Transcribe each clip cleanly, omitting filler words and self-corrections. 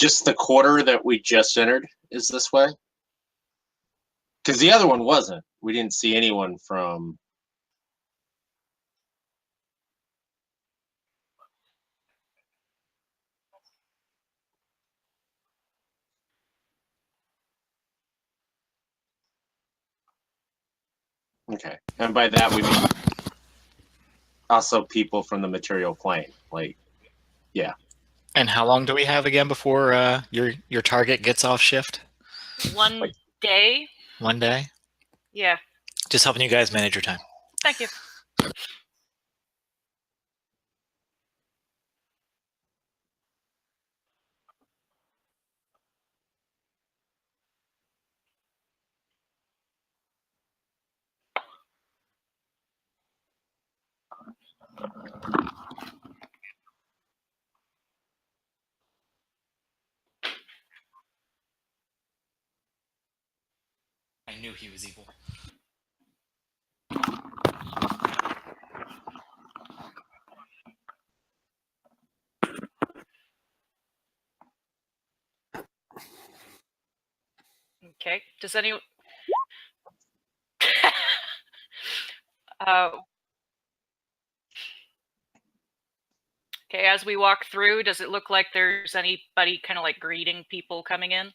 just the quarter that we just entered is this way? Because the other one wasn't. We didn't see anyone from. Okay, and by that we mean also people from the material plane. Like, yeah. And how long do we have again before your target gets off shift? One day. 1 day? Yeah. Just helping you guys manage your time. Thank you. I knew he was evil. Okay. Does anyone? Okay, as we walk through, does it look like there's anybody kind of like greeting people coming in?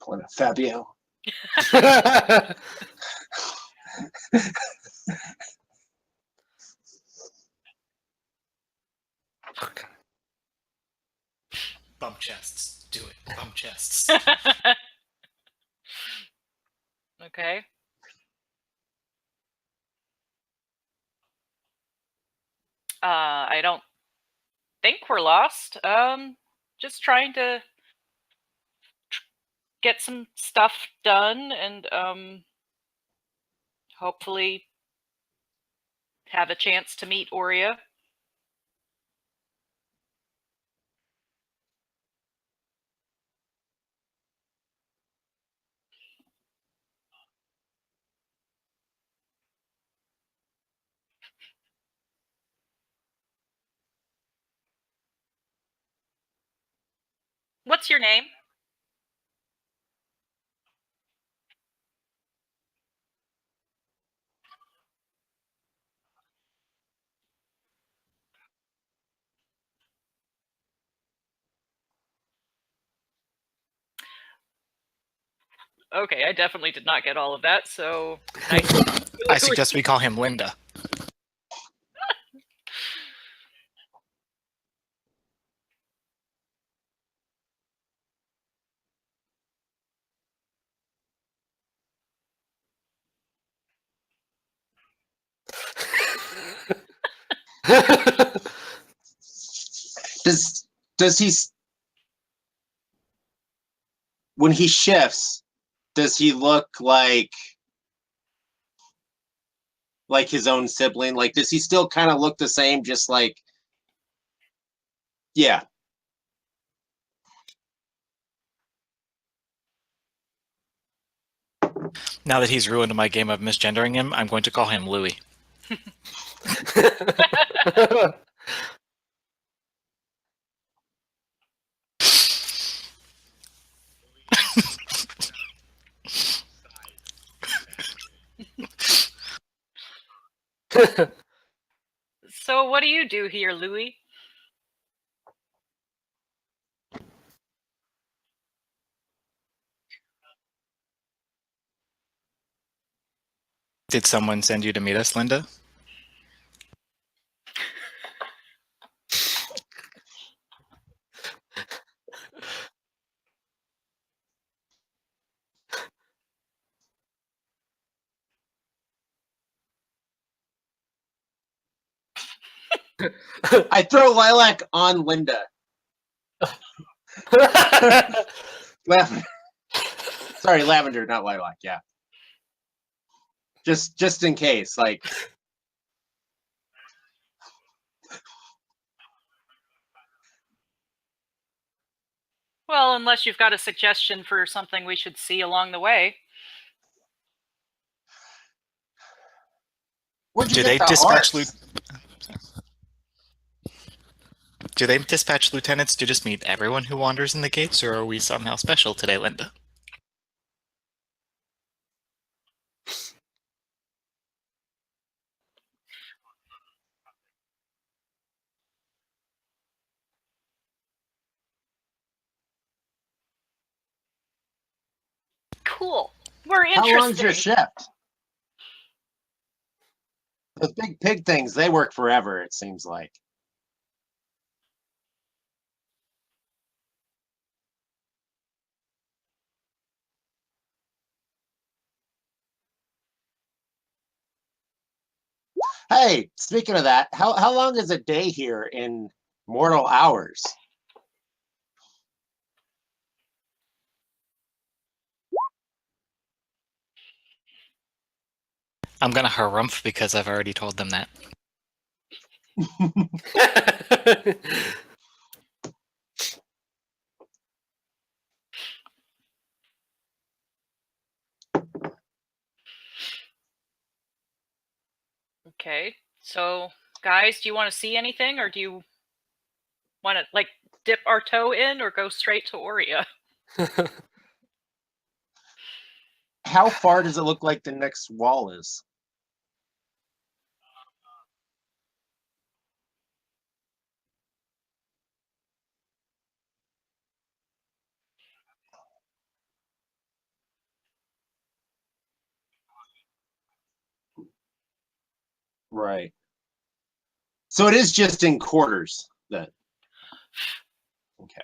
Point of Fabio. Bump chests. Do it. Bump chests. Okay. I don't think we're lost. Just trying to get some stuff done and hopefully have a chance to meet Aurea. What's your name? Okay, I definitely did not get all of that, so I suggest we call him Linda. Does he, when he shifts, does he look like his own sibling? Like, does he still kind of look the same? Just like, yeah. Now that he's ruined my game of misgendering him, I'm going to call him Loui. So what do you do here, Loui? Did someone send you to meet us, Linda? I throw lilac on Linda. Lavender. Sorry, lavender, not lilac. Yeah. Just in case, like. Well, unless you've got a suggestion for something we should see along the way. Where'd you Do get they the dispatch hearts? Do they dispatch lieutenants to just meet everyone who wanders in the gates, or are we somehow special today, Linda? Cool. We're How long's your interesting. shift? Those big pig things, they work forever, it seems like. Hey, speaking of that, how long is a day here in mortal hours? I'm gonna harumph because I've already told them that. Okay. So, guys, do you want to see anything, or do you want to like dip our toe in, or go straight to Aurea? How far does it look like the next wall is? Right. So it is just in quarters then. Okay.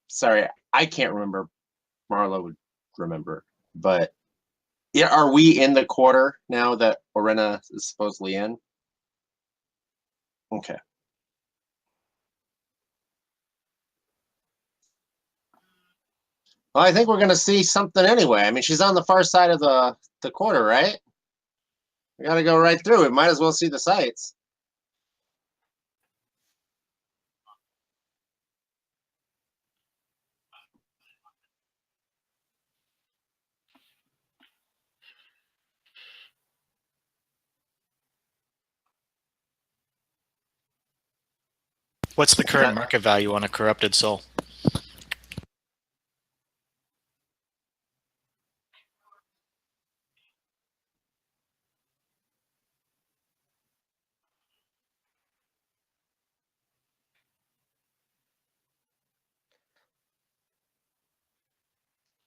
Sorry, I can't remember. Marla would remember, but yeah, are we in the quarter now that Orena is supposedly in? Okay. Well, I think we're gonna see something anyway. I mean, she's on the far side of the quarter, right? We gotta go right through. We might as well see the sights. What's the current market value on a corrupted soul?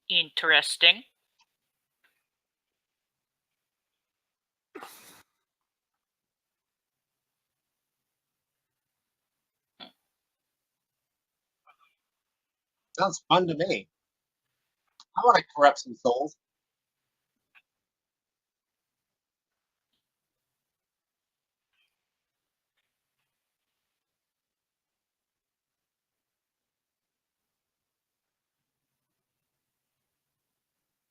Interesting. Sounds fun to me. I want to corrupt some souls.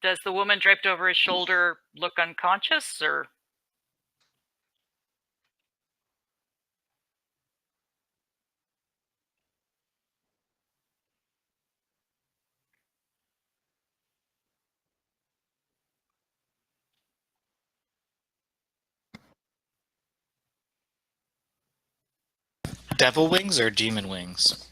Does the woman draped over his shoulder look unconscious, or? Devil wings or demon wings?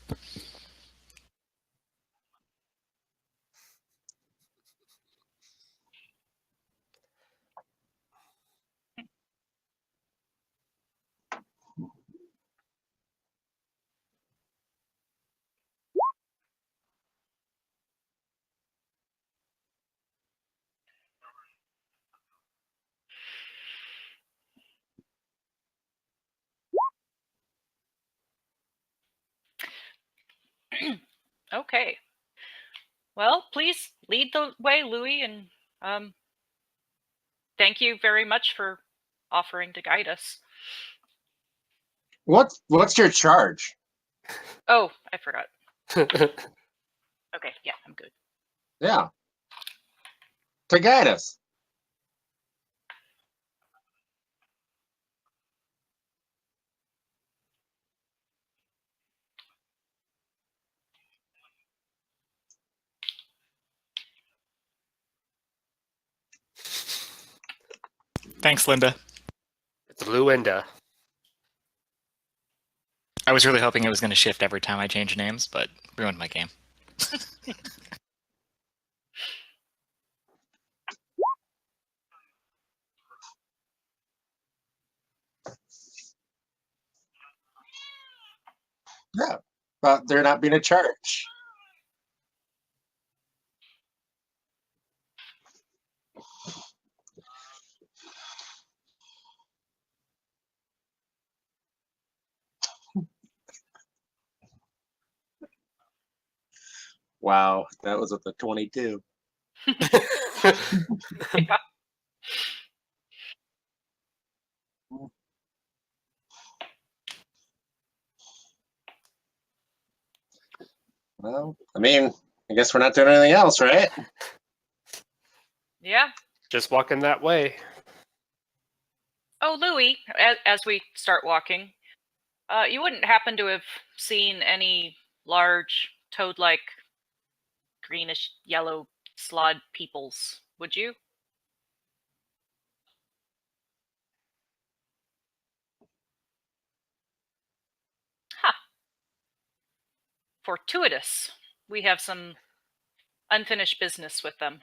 Okay. Well, please lead the way, Loui, and thank you very much for offering to guide us. What's your charge? Oh, I forgot. Okay, yeah, I'm good. Yeah. To guide us. Thanks, Linda. It's Luenda. I was really hoping it was going to shift every time I change names, but ruined my game. Yeah. But there not being a charge. Wow, that was with the 22. Yeah. Well, I mean, I guess we're not doing anything else, right? Yeah. Just walking that way. Oh, Loui, as we start walking, you wouldn't happen to have seen any large toad-like greenish yellow slod peoples, would you? Ha! Fortuitous. We have some unfinished business with them.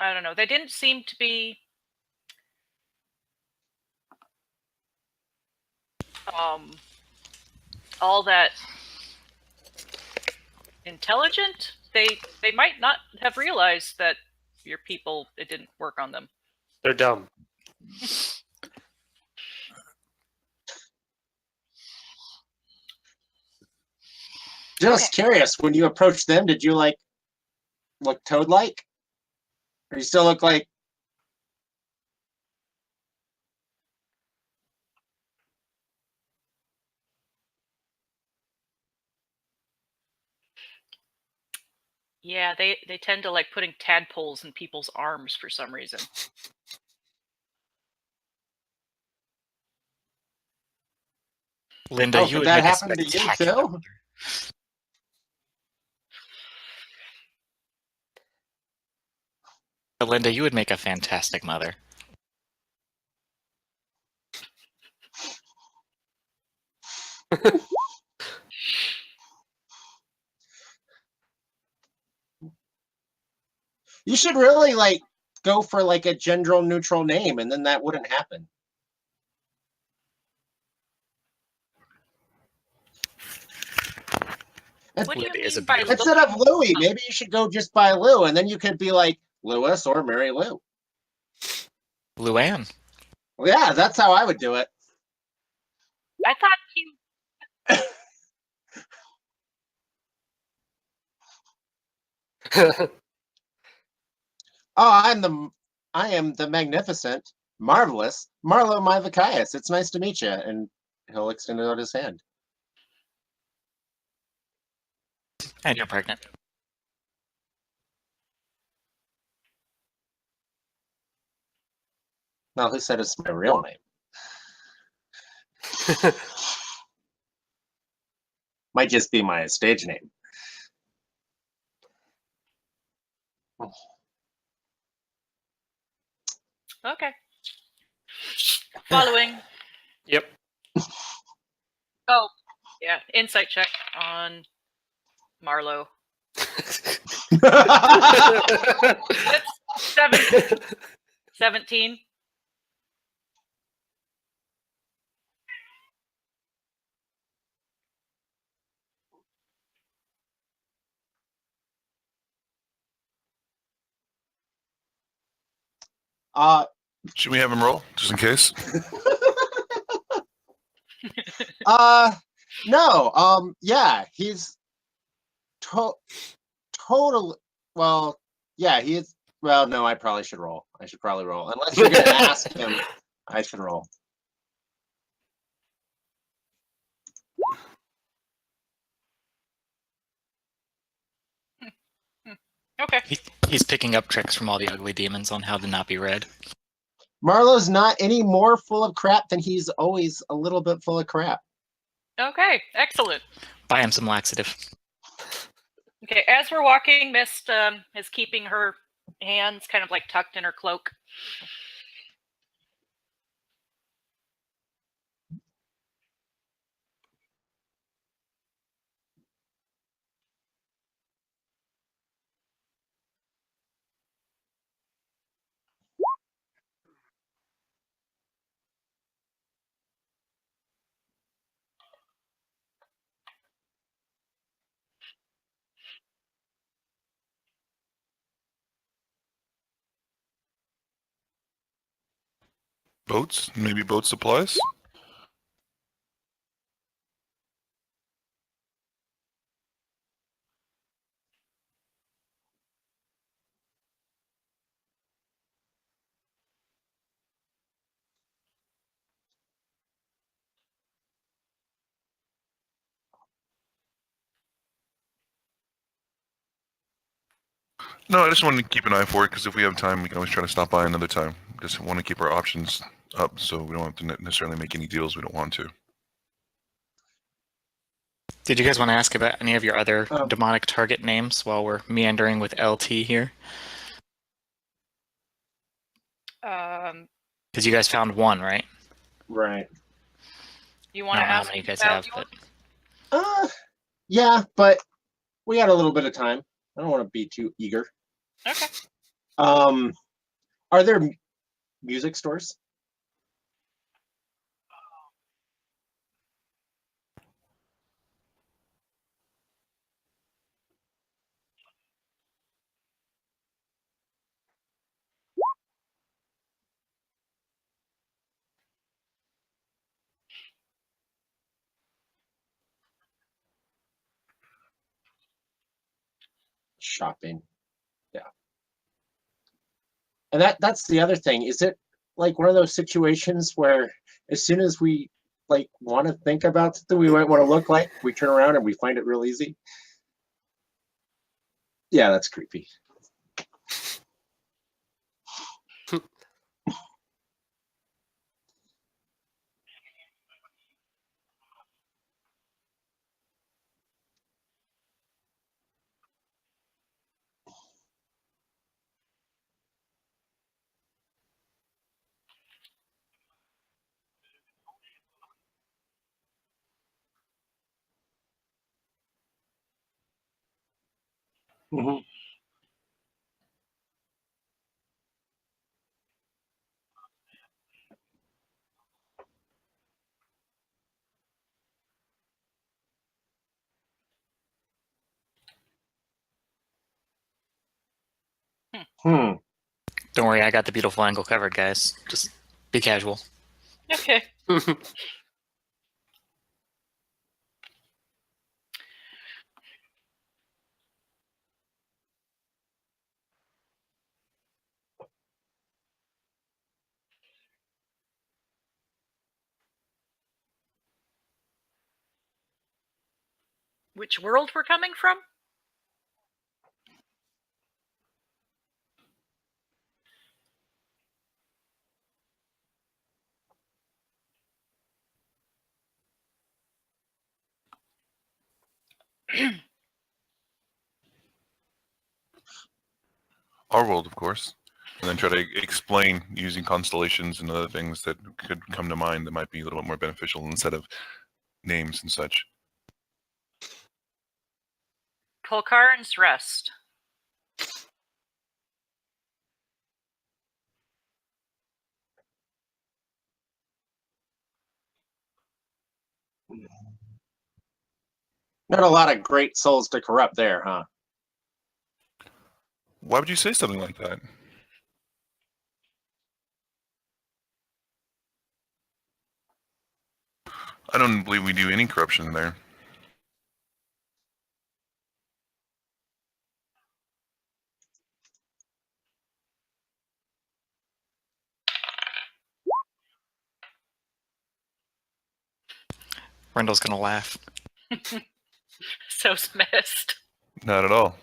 I don't know. They didn't seem to be all that intelligent. They might not have realized that your people, it didn't work on them. They're dumb. Just curious, when you approached them, did you look toad-like? Or you still look like Yeah, they tend to like putting tadpoles in people's arms for some reason. Linda, Oh, you could would that make a happen to you, spectacular too? mother. Linda, you would make a fantastic mother. You should really go for a gender neutral name, and then that wouldn't happen. What do you Linda is a mean by beautiful- Instead of Loui, maybe you should go just by Lou, and then you could be like Lewis or Mary Lou. Luann. Well, yeah, that's how I would do it. I thought you. Oh, I am the magnificent, marvelous Marlo Mivakaias. It's nice to meet you. And he'll extend out his hand. And you're pregnant. Now, who said it's my real name? Might just be my stage name. Okay. Following. Yep. Oh, yeah. Insight check on Marlo. It's 17. Should we have him roll just in case? No, yeah, he's total. Well, yeah, he is. Well, no, I probably should roll. I should probably roll. Unless you're going to ask him, I should roll. Okay. He's picking up tricks from all the ugly demons on how to not be red. Marlowe's not any more full of crap than he's always a little bit full of crap. Okay, excellent. Buy him some laxative. Okay, as we're walking, Mist is keeping her hands kind of like tucked in her cloak. Boats? Maybe boat supplies? No, I just wanted to keep an eye for it because if we have time, we can always try to stop by another time. Just want to keep our options up so we don't have to necessarily make any deals we don't want to. Did you guys want to ask about any of your other Oh. demonic target names while we're meandering with LT here? Because you guys found one, right? Right. You I want to don't know how ask many you guys about have, yours? but Yeah, but we got a little bit of time. I don't want to be too eager. Okay. Are there music stores? Shopping. Yeah. And that's the other thing. Is it like one of those situations where as soon as we like want to think about something we might want to look like, we turn around and we find it real easy? Yeah, that's creepy. Mhm. Hmm. don't worry, I got the beautiful angle covered, guys. Just be casual. Okay. Which world we're coming from? Our world, of course. And then try to explain using constellations and other things that could come to mind that might be a little bit more beneficial instead of names and such. Kolkarin's Rest. Not a lot of great souls to corrupt there, huh? Why would you say something like that? I don't believe we do any corruption there. Rendell's gonna laugh. So missed. Not at all.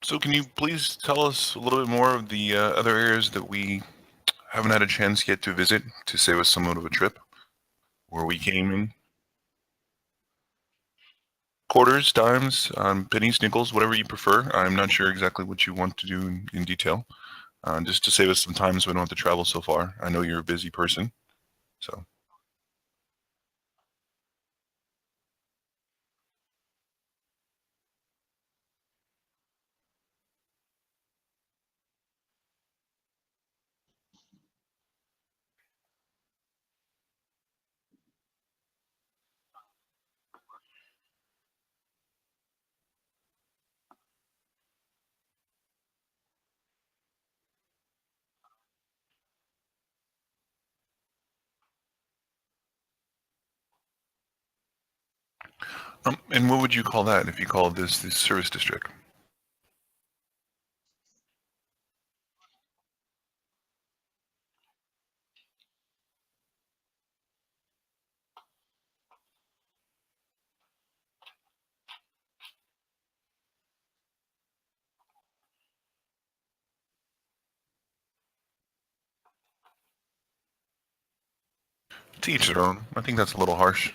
So can you please tell us a little bit more of the other areas that we haven't had a chance yet to visit to save us somewhat of a trip? Where we came in? Quarters, dimes, pennies, nickels, whatever you prefer. I'm not sure exactly what you want to do in detail. Just to save us some time so we don't have to travel so far. I know you're a busy person, so. And what would you call that if you called this the service district? To each their own. I think that's a little harsh.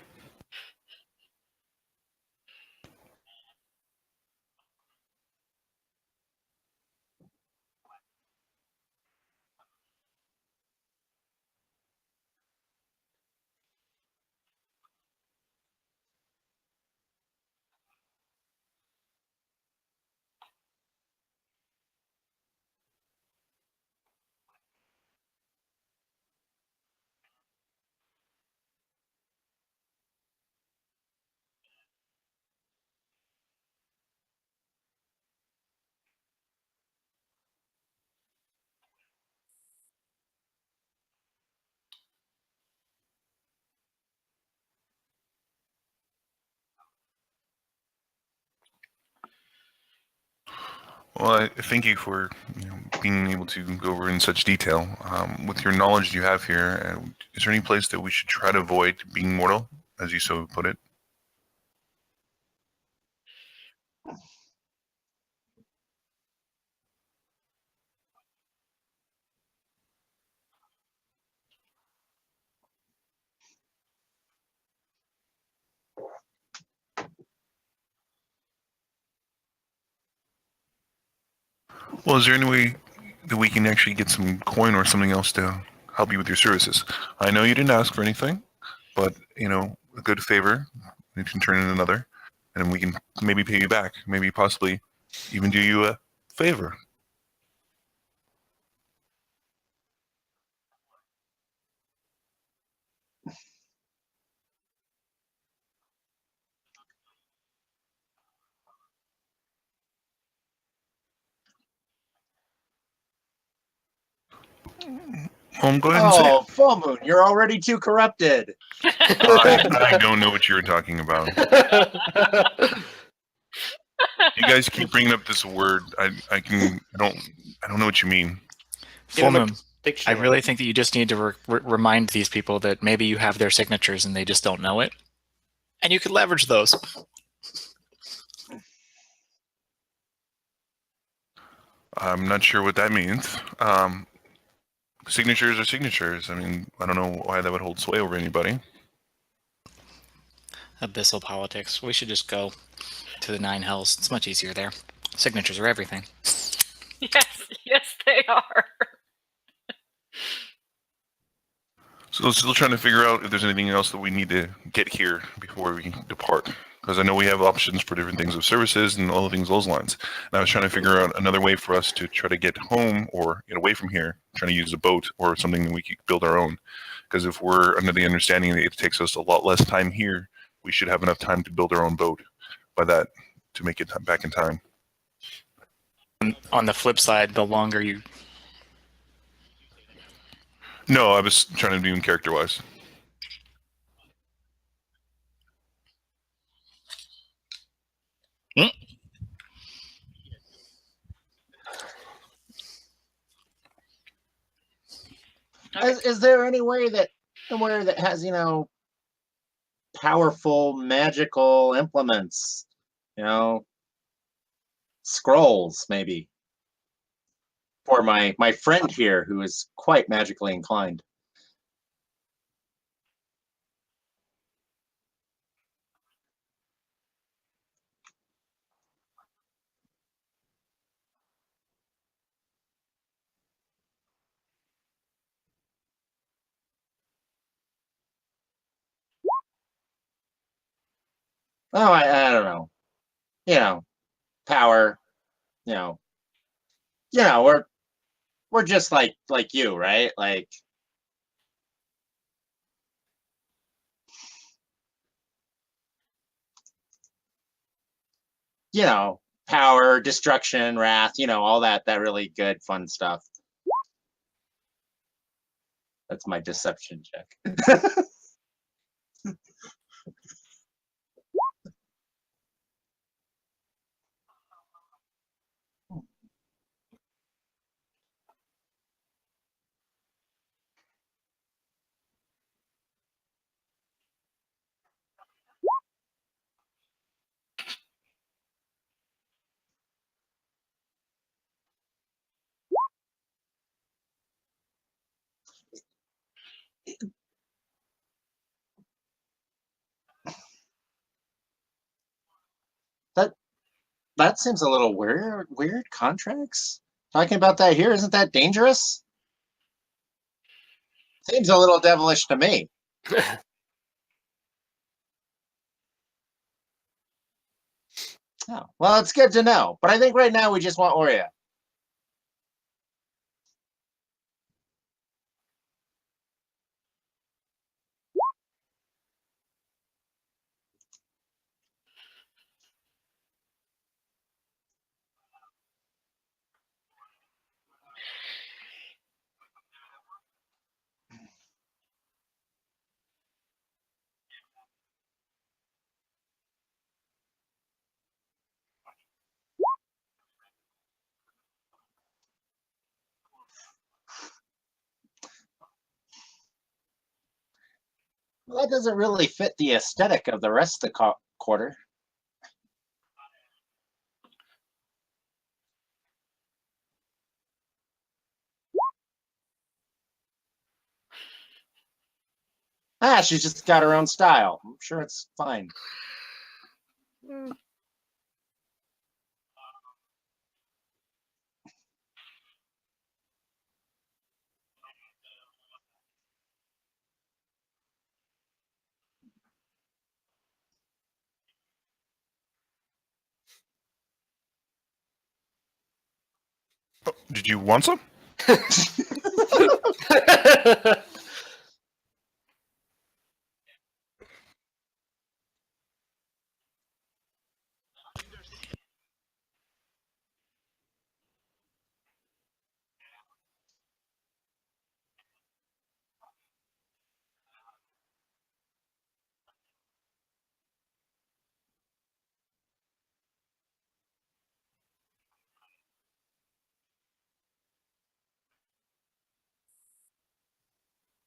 Well, I thank you for being able to go over in such detail. With your knowledge you have here, is there any place that we should try to avoid being mortal, as you so put it? Well, is there any way that we can actually get some coin or something else to help you with your services? I know you didn't ask for anything, but a good favor, you can turn in another, and we can maybe pay you back. Maybe possibly even do you a favor. Go ahead and say it. Oh, full moon! You're already too corrupted. I don't know what you're talking about. You guys keep bringing up this word. I don't know what you mean. Full moon. I Dictionary. really think that you just need to remind these people that maybe you have their signatures and they just don't know it. And you could leverage those. I'm not sure what that means. Signatures are signatures. I mean, I don't know why that would hold sway over anybody. Abyssal politics. We should just go to the Nine Hells. It's much easier there. Signatures are everything. Yes, they are. So still trying to figure out if there's anything else that we need to get here before we depart. Because I know we have options for different things of services and all the things those lines. And I was trying to figure out another way for us to try to get home or get away from here, trying to use a boat or something that we could build our own. Because if we're under the understanding that it takes us a lot less time here, we should have enough time to build our own boat by that to make it back in time. On the flip side, the longer you... No, I was trying to do in character-wise. Okay. Is there any way that somewhere that has, powerful magical implements, scrolls maybe, for my friend here who is quite magically inclined? Oh, I don't know. Power. You know, we're just like you, right? Like, power, destruction, wrath, all that really good fun stuff. That's my deception check. That that seems a little weird. Weird contracts. Talking about that here, isn't that dangerous? Seems a little devilish to me. Oh, well, it's good to know. But I think right now we just want Oreo. Well, that doesn't really fit the aesthetic of the rest of the quarter. She's just got her own style. I'm sure it's fine. Oh, did you want some?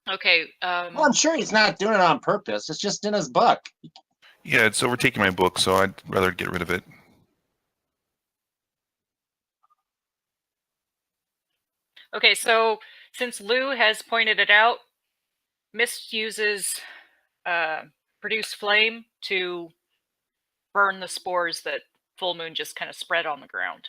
Okay. Well, I'm sure he's not doing it on purpose. It's just in his book. Yeah, it's overtaking my book, so I'd rather get rid of it. Okay, so since Lou has pointed it out, Mist uses produce flame to burn the spores that Full Moon just kind of spread on the ground.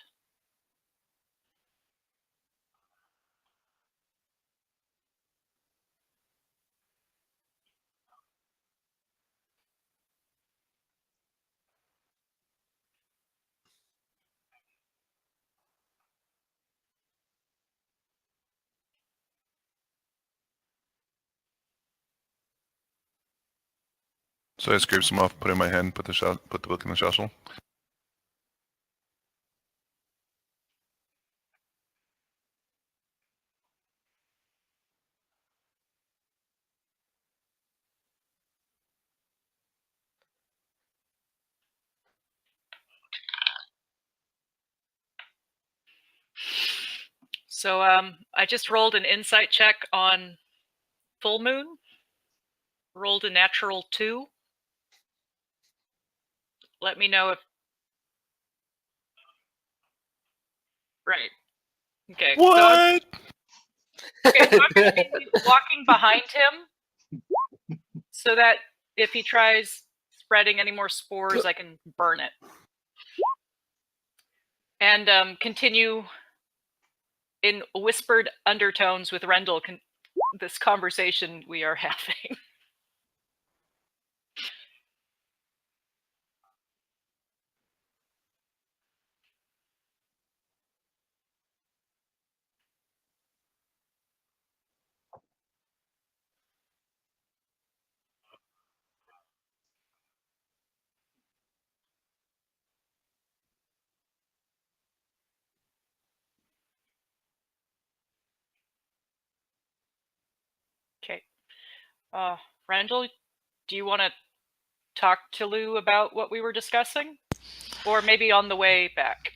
So I scrape some off, put it in my hand, put the book in the satchel. So I just rolled an insight check on full moon. Rolled a natural 2. Let me know if... Right. Okay. What? Okay, so I'm going to be walking behind him so that if he tries spreading any more spores, I can burn it. And continue in whispered undertones with Rendell this conversation we are having. Okay. Rendell, do you want to talk to Lou about what we were discussing? Or maybe on the way back?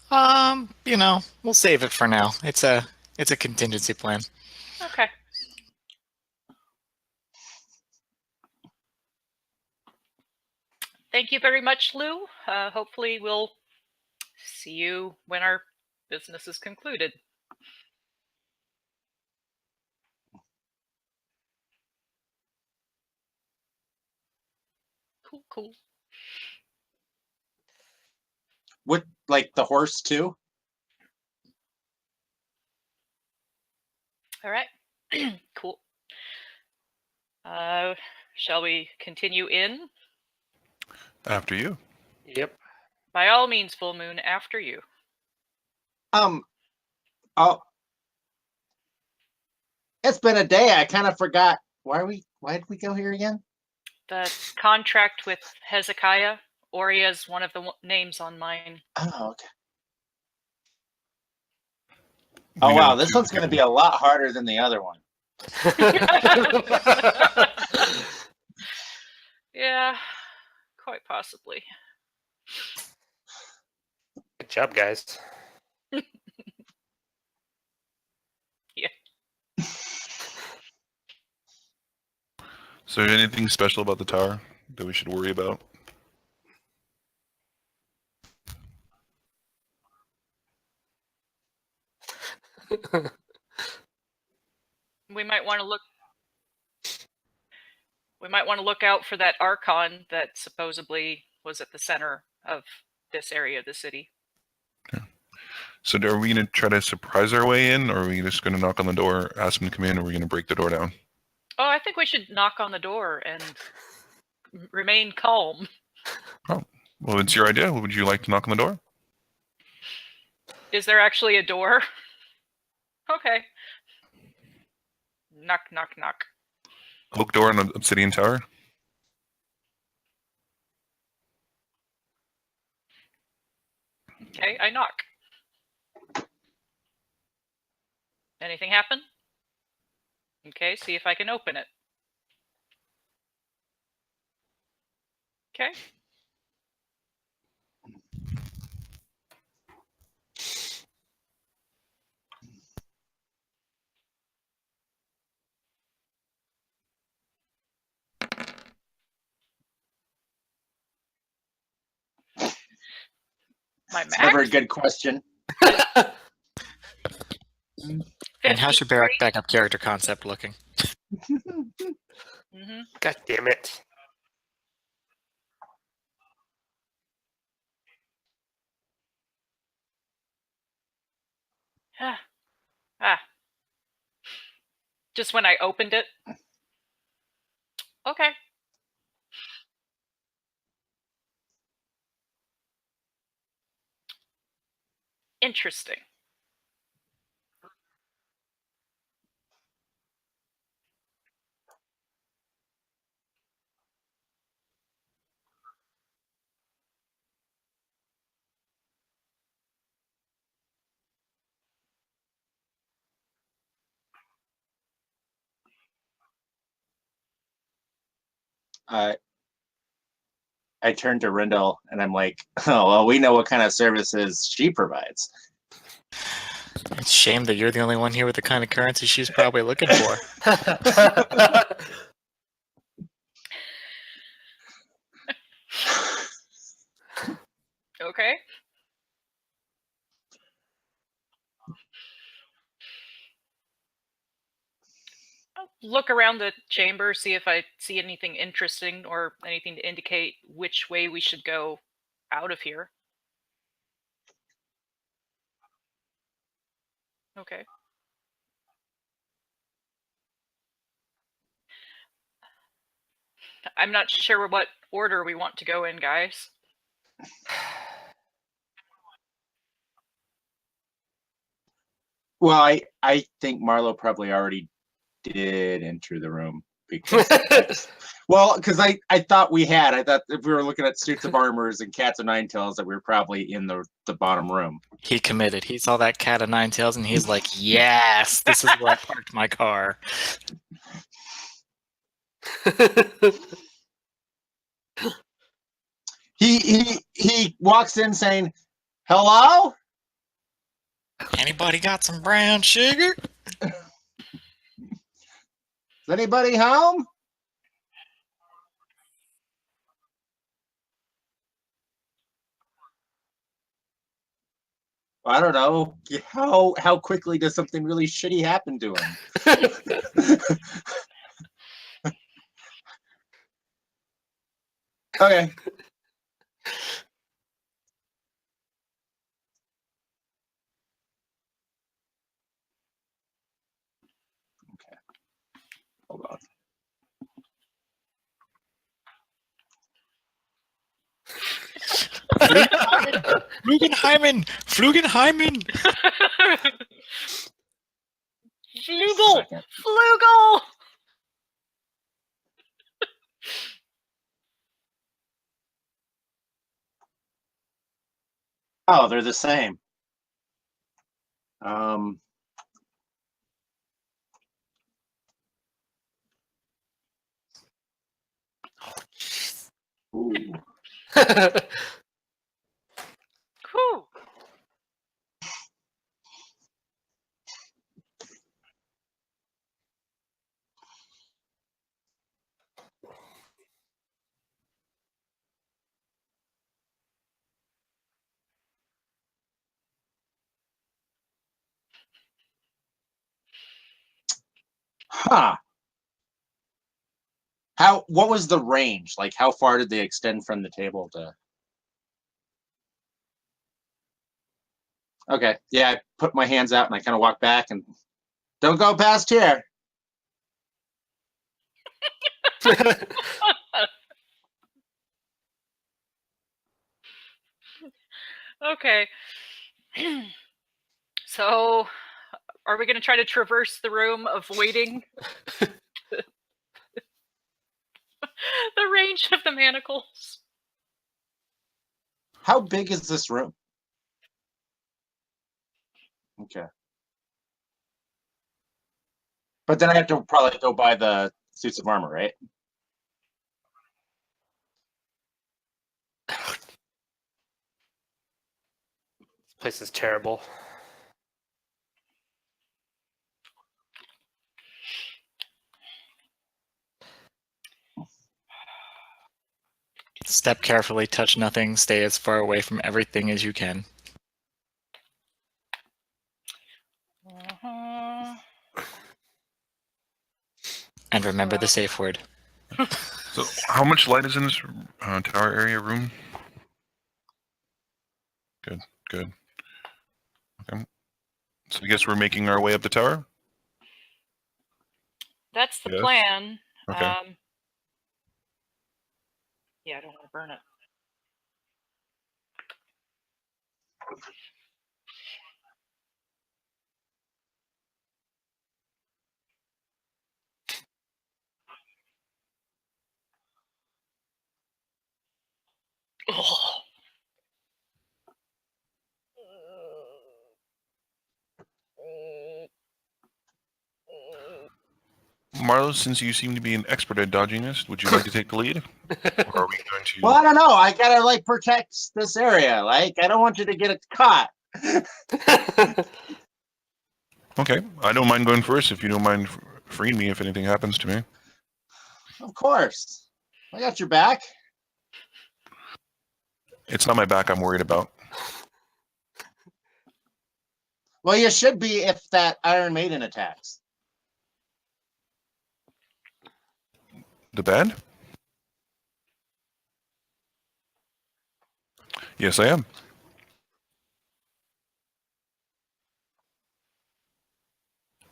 We'll save it for now. It's a contingency plan. Okay. Thank you very much, Lou. Hopefully we'll see you when our business is concluded. Cool. What, like the horse too? All right. Cool. Shall we continue in? After you. Yep. By all means, full moon, after you. Oh, it's been a day. I kind of forgot. Why did we go here again? The contract with Hezekiah. Oria's one of the names on mine. Oh, okay. We Oh, know wow. This two one's going to be people. a lot harder than the other one. Yeah, quite possibly. Good job, guys. So, anything special about the tower that we should worry about? We might want to look. We might want to look out for that Archon that supposedly was at the center of this area of the city. So, are we going to try to surprise our way in, or are we just going to knock on the door, ask them to come in, or are we going to break the door down? Oh, I think we should knock on the door and remain calm. Well, it's your idea. Would you like to knock on the door? Is there actually a door? Okay. Knock, knock, knock. Oak door on the obsidian tower? Okay, I knock. Anything happen? Okay, see if I can open it. Okay. My It's never a max? good question. And how's your 53. backup character concept looking? Mhm. God damn it. Ah. Just when I opened it? Okay. Interesting. I turn to Rendell and I'm like, oh, well, we know what kind of services she provides. It's a shame that you're the only one here with the kind of currency she's probably looking for. Okay. I'll look around the chamber, see if I see anything interesting or anything to indicate which way we should go out of here. Okay. I'm not sure what order we want to go in, guys. Well, I think Marlo probably already did enter the room because because I thought we had. I thought if we were looking at suits of armors and cats of nine tails that we were probably in the bottom room. He committed. He saw that cat of nine tails and he's like, yes, this is where I parked my car. He walks in saying, "Hello? Anybody got some brown sugar? Is anybody home?" I don't know. How quickly does something really shitty happen to him? Okay. Hold on. Flugenheimen! Flugenheimen! Flugel! Second. Flugel! Oh, they're the same. Um. Ooh. Whew. Huh. What was the range? Like, how far did they extend from the table to? Okay. Yeah, I put my hands out and I kind of walk back and don't go past here. Okay. So, are we going to try to traverse the room, avoiding the range of the manacles? How big is this room? Okay. But then I have to probably go by the suits of armor, right? This place is terrible. Step carefully, touch nothing, stay as far away from everything as you can. Uh-huh. And remember the safe word. So, how much light is in this tower area room? Good, good. Okay. So I guess we're making our way up the tower? That's the Yes. plan. Okay. Yeah, I don't want to burn it. Oh. Marlo, since you seem to be an expert at dodging this, would you like to take the lead? Or are we going to... Well, I don't know. I gotta like protect this area. Like, I don't want you to get it caught. Okay, I don't mind going first if you don't mind freeing me if anything happens to me. Of course. I got your back. It's not my back I'm worried about. Well, you should be if that Iron Maiden attacks. The band? Yes, I am.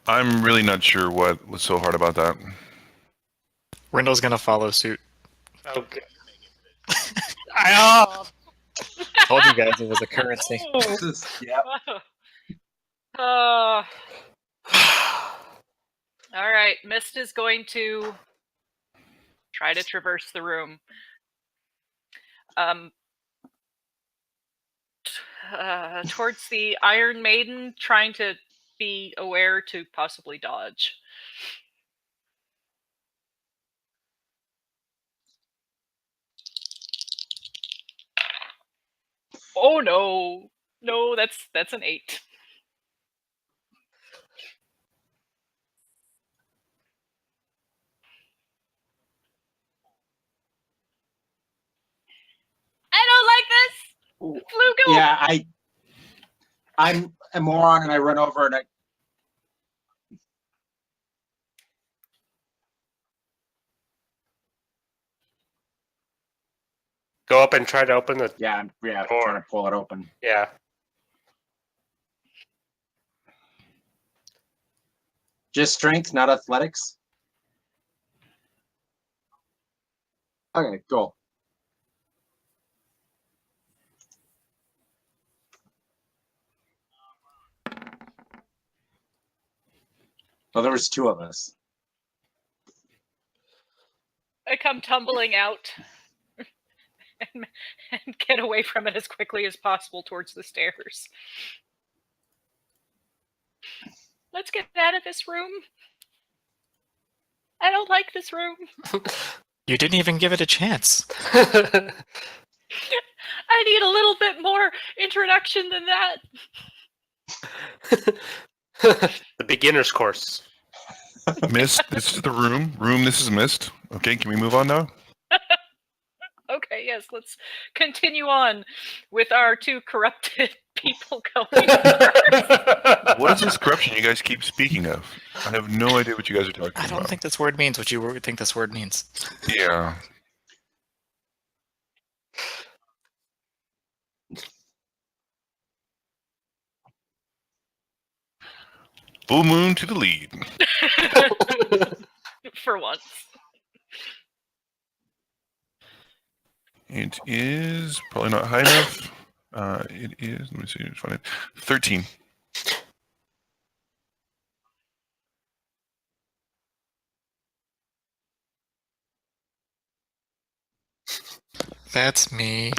I'm really not sure what was so hard about that. Rendell's gonna follow suit. Okay. Told you guys it was a currency. Yep. All right, Mist is going to try to traverse the room. Towards the Iron Maiden, trying to be aware to possibly dodge. Oh no! No, that's an 8. I don't like this! Flugel! Yeah, I'm a moron and I run over and I Go up and try to open the. I'm trying to pull it open. Yeah. Just strength, not athletics. Okay, cool. Well, there was 2 of us. I come tumbling out and get away from it as quickly as possible towards the stairs. Let's get out of this room. I don't like this room. You didn't even give it a chance. I need a little bit more introduction than that. The beginner's course. Mist, this is the room. This is Mist. Okay, can we move on now? Okay, yes, let's continue on with our 2 corrupted people going. What is this corruption you guys keep speaking of? I have no idea what you guys are talking about. I don't think this word means what you think this word means. Yeah. Full moon to the lead. For once. It is probably not high enough. It is, let me see, just find it. 13. That's me.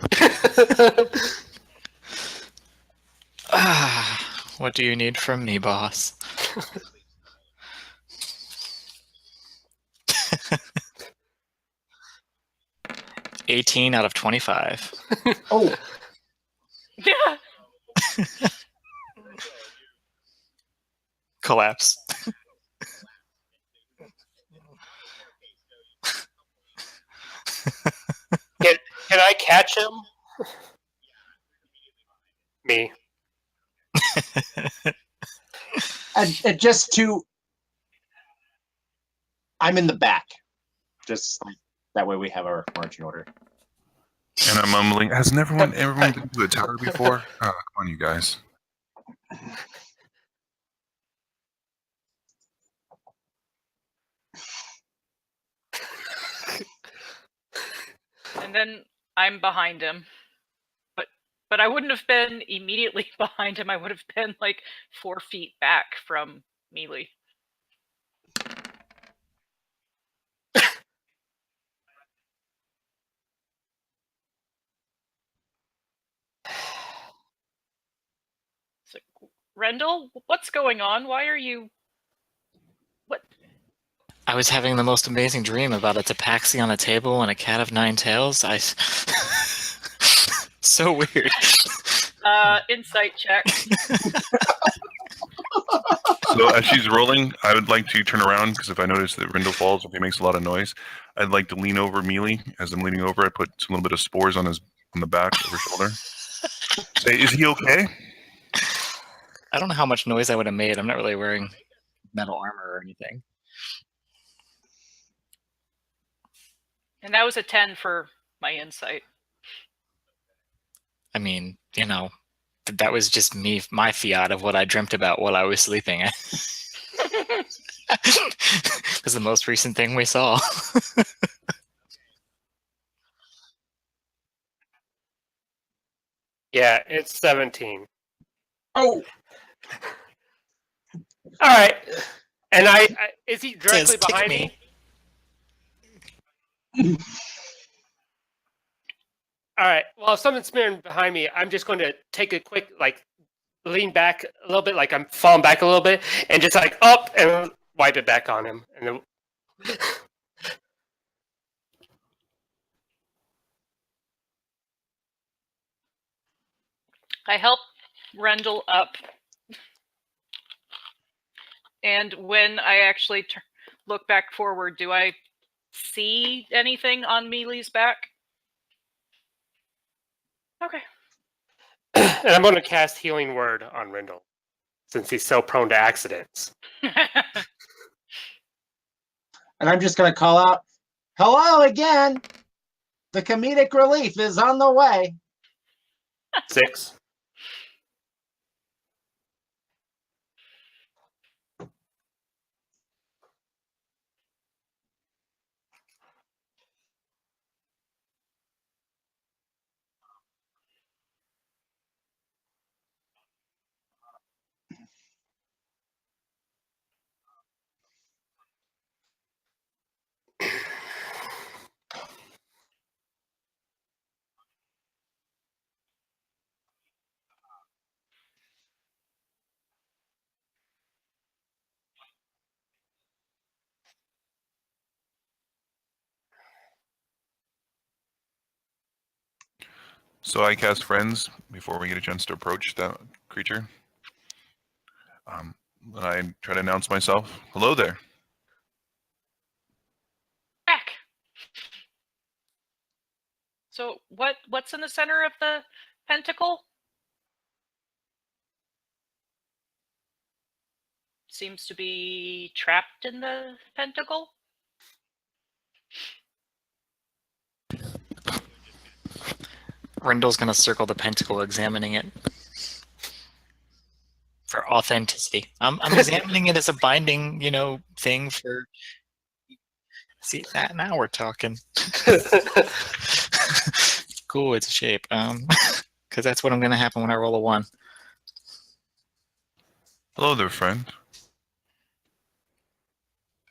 What do you need from me, boss? 18 out of 25. Oh, Yeah. Collapse. Can I catch him? Me. and just to, I'm in the back. Just like, that way we have our marching order. And I'm mumbling, hasn't everyone been to a tower before? Oh, come on, you guys. And then I'm behind him. But I wouldn't have been immediately behind him. I would have been like 4 feet back from Mealy. So, Rendell, what's going on? Why are you... What? I was having the most amazing dream about a tabaxi on a table and a cat of 9 tails. So weird. 'Insight check. 18. So as she's rolling, I would like to turn around because if I notice that Rindle falls, if he makes a lot of noise, I'd like to lean over Mealy. As I'm leaning over, I put a little bit of spores on the back of her shoulder. Say, is he okay? I don't know how much noise I would have made. I'm not really wearing metal armor or anything. And that was a 10 for my insight. I mean, that was just me, my fiat of what I dreamt about while I was sleeping. It was the most recent thing we saw. Yeah, it's 17. Oh, All right. And I is he directly Says, "Kick behind me." me? All right. Well, if someone's smearing behind me, I'm just going to take a quick, lean back a little bit, like I'm falling back a little bit, and just up and wipe it back on him. And then I help Rendell up. And when I actually look back forward, do I see anything on Mealy's back? Okay. and I'm going to cast Healing Word on Rindle, since he's so prone to accidents. and I'm just going to call out, hello again. The comedic relief is on the way. 6. So I cast Friends before we get a chance to approach that creature. And I try to announce myself. Hello there. Back. So what's in the center of the pentacle? Seems to be trapped in the pentacle. Rendell's gonna circle the pentacle, examining it for authenticity. I'm examining it as a binding, thing for. See that now we're talking. Cool, it's a shape. Because that's what I'm gonna happen when I roll a 1. Hello there, friend.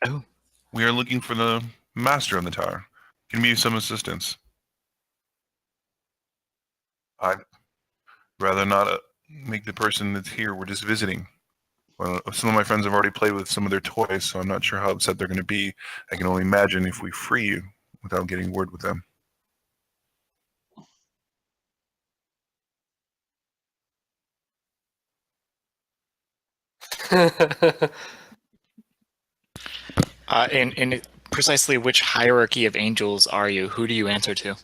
Oh. We are looking for the master of the tower. Can we use some assistance? I'd rather not make the person that's here. We're just visiting. Well, some of my friends have already played with some of their toys, so I'm not sure how upset they're going to be. I can only imagine if we free you without getting word with them. In precisely which hierarchy of angels are you? Who do you answer to?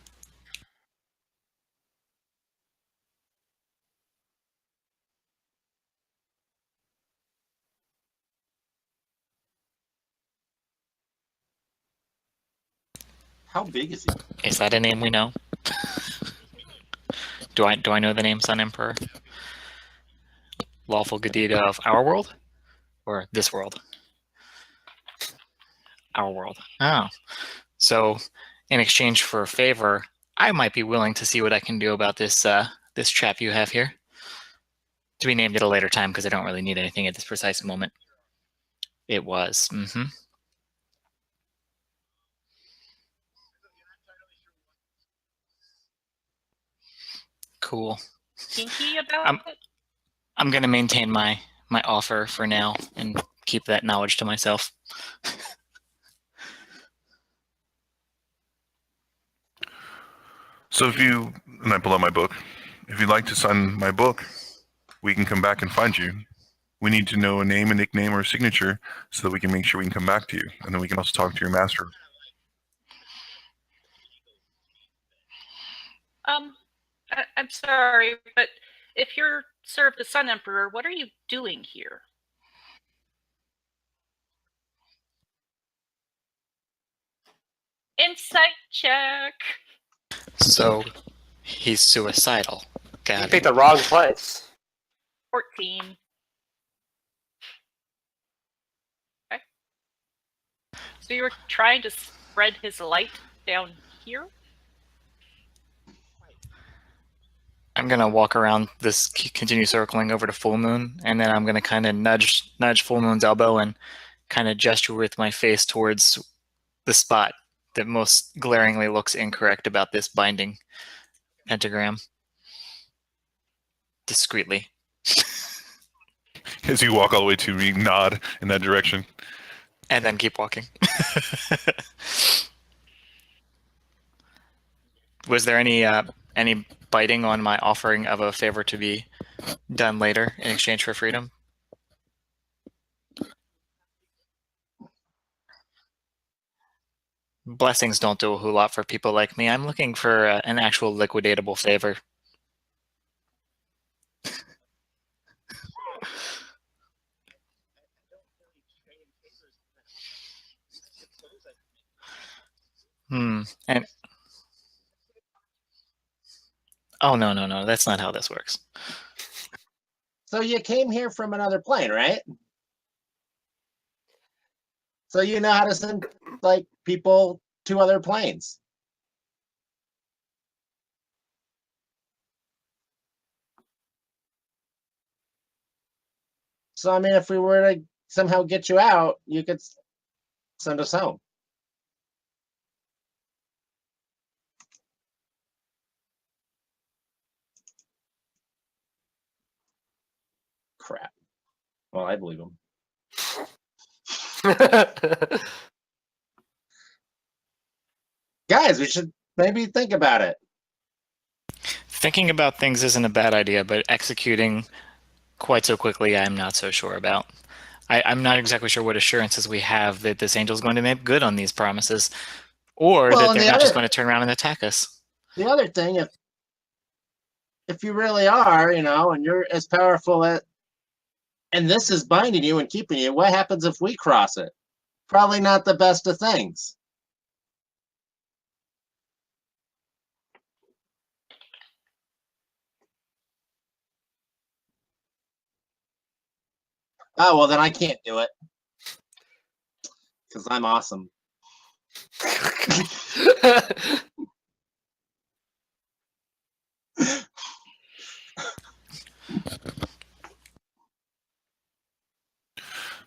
How big is he? Is that a name we know? Do I know the name Sun Emperor? Lawful Gadita of our world? Or this world? Our world. Oh. So, in exchange for a favor, I might be willing to see what I can do about this this chap you have here. To be named at a later time, because I don't really need anything at this precise moment. It was. Mm-hmm. Cool. Kinky about it? I'm going to maintain my offer for now and keep that knowledge to myself. So and I pull out my book. If you'd like to sign my book, we can come back and find you. we need to know a name, a nickname, or a signature so that we can make sure we can come back to you. And then we can also talk to your master. I'm sorry, but if you're served the Sun Emperor, what are you doing here? Insight check. So he's suicidal. You Got picked it. the wrong place. 14. Okay. So you were trying to spread his light down here? I'm gonna walk around this, continue circling over to Full Moon, and then I'm gonna kind of nudge Full Moon's elbow and kind of gesture with my face towards the spot that most glaringly looks incorrect about this binding pentagram. Discreetly. As you walk all the way to me, nod in that direction. And then keep walking. Was there any biting on my offering of a favor to be done later in exchange for freedom? Blessings don't do a whole lot for people like me. I'm looking for an actual liquidatable favor. And oh no, that's not how this works. So you came here from another plane, right? So you know how to send like people to other planes. So I mean, if we were to somehow get you out, you could send us home. Crap. Well, I believe him. Guys, we should maybe think about it. Thinking about things isn't a bad idea, but executing quite so quickly, I'm not so sure about. I'm not exactly sure what assurances we have that this angel is going to make good on these promises, or Well, that and they're the not just other- going to turn around and attack us. The other thing, if you really are, you know, and you're as powerful as, and this is binding you and keeping you, what happens if we cross it? Probably not the best of things. Oh, well, then I can't do it. Because I'm awesome.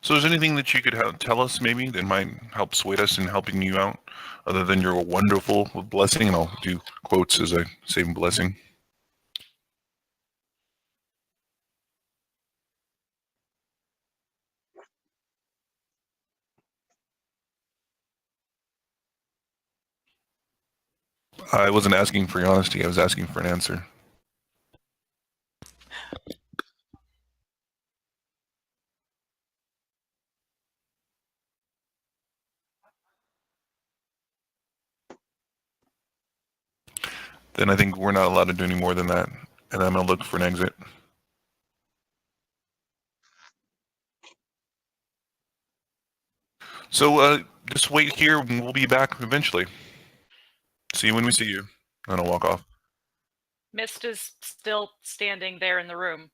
So is there anything that you could tell us maybe that might help sway us in helping you out, other than your wonderful blessing? And I'll do quotes as I say blessing. I wasn't asking for your honesty. I was asking for an answer. Then I think we're not allowed to do any more than that. And I'm going to look for an exit. So just wait here and we'll be back eventually. See you when we see you. And I'll walk off. Mist is still standing there in the room.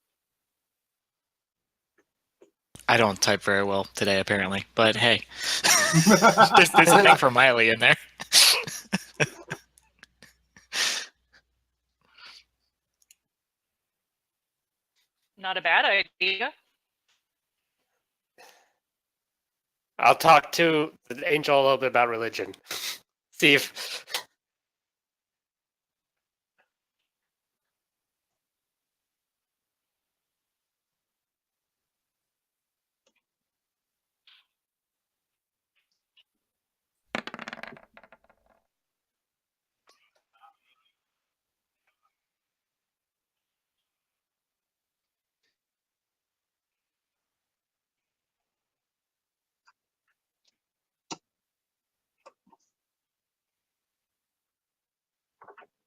I don't type very well today, apparently. But hey, there's a thing for Miley in there. Not a bad idea. I'll talk to the angel a little bit about religion. See if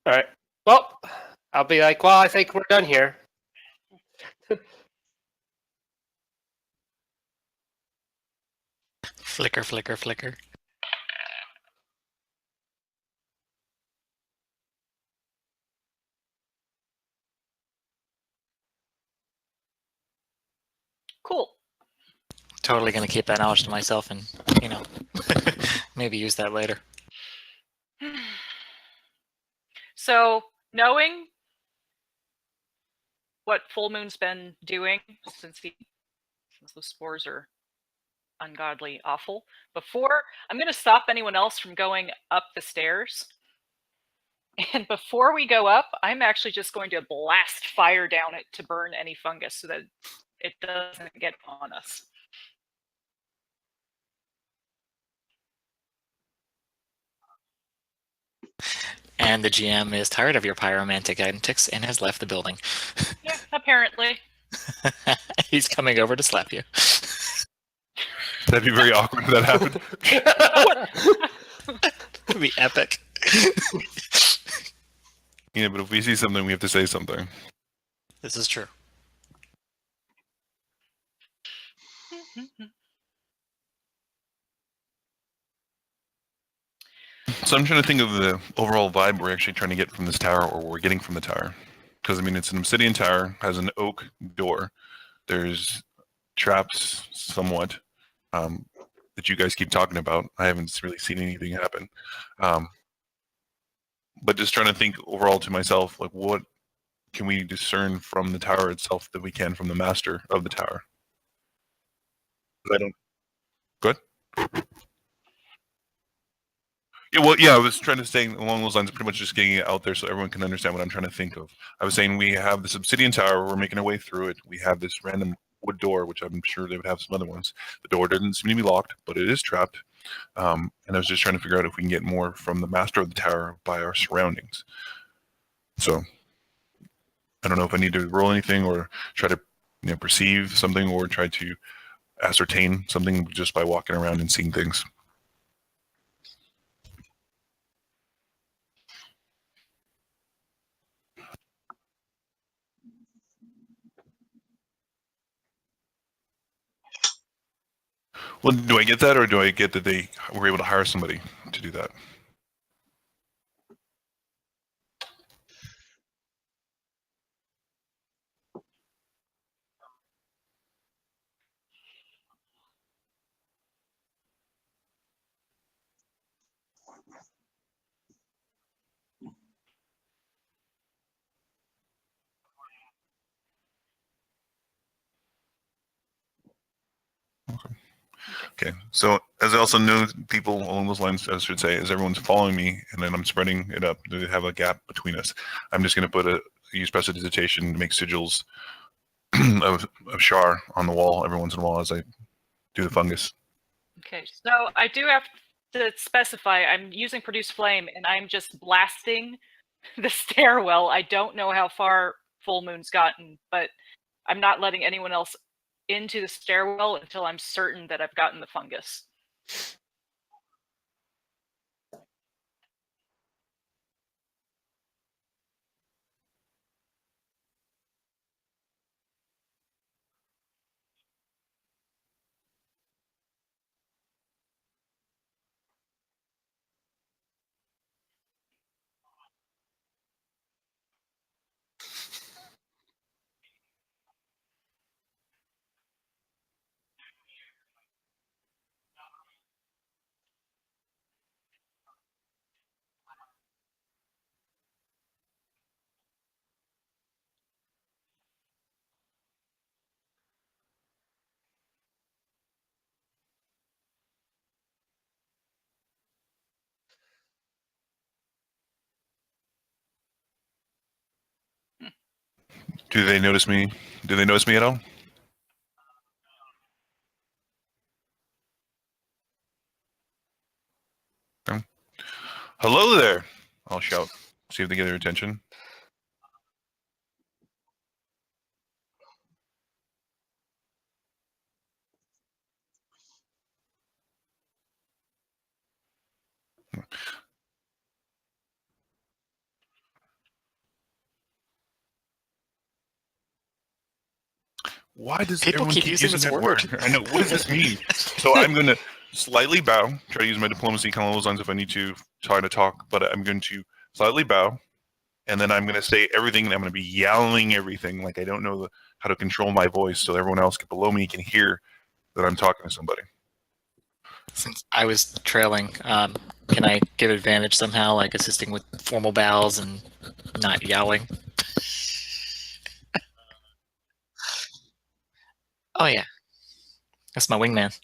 All right. Well, I'll be like, well, I think we're done here. Flicker, flicker, flicker. Cool. Totally gonna keep that knowledge to myself and, maybe use that later. So, knowing what Full Moon's been doing since those spores are ungodly awful, I'm going to stop anyone else from going up the stairs. And before we go up, I'm actually just going to blast fire down it to burn any fungus so that it doesn't get on us. And the GM is tired of your pyromantic antics and has left the building. Yeah, apparently. He's coming over to slap you. That'd be very awkward if that happened. That'd be epic. Yeah, but if we see something, we have to say something. This is true. So I'm trying to think of the overall vibe we're actually trying to get from this tower, or we're getting from the tower. Because, I mean, it's an obsidian tower, has an oak door. There's traps, somewhat, that you guys keep talking about. I haven't really seen anything happen. But just trying to think overall to myself, like, what can we discern from the tower itself that we can from the master of the tower? I don't... Good? Yeah, well, yeah, I was trying to say along those lines, pretty much just getting it out there so everyone can understand what I'm trying to think of. I was saying we have this obsidian tower, we're making our way through it. We have this random wood door, which I'm sure they would have some other ones. The door doesn't seem to be locked, but it is trapped. And I was just trying to figure out if we can get more from the master of the tower by our surroundings. So I don't know if I need to roll anything or try to perceive something or try to ascertain something just by walking around and seeing things. Well, do I get that, or do I get that they were able to hire somebody to do that? Okay, so as I also know people along those lines, I should say, as everyone's following me and then I'm spreading it up, they have a gap between us. I'm just going to use prestidigitation to make sigils of Shar on the wall every once in a while as I do the fungus. Okay, so I do have to specify I'm using Produce Flame and I'm just blasting the stairwell. I don't know how far Full Moon's gotten, but I'm not letting anyone else into the stairwell until I'm certain that I've gotten the fungus. Do they notice me? Do they notice me at all? Okay. Hello there! I'll shout. See if they get their attention. Why does People everyone keep keep using using this that word. word? I know. What does this mean? So I'm going to slightly bow, try to use my diplomacy kind of those lines if I need to, try to talk, but I'm going to slightly bow, and then I'm going to say everything, and I'm going to be yelling everything like I don't know how to control my voice so everyone else below me can hear that I'm talking to somebody. Since I was trailing, can I give advantage somehow, like assisting with formal bows and not yowling? Oh yeah, that's my wingman.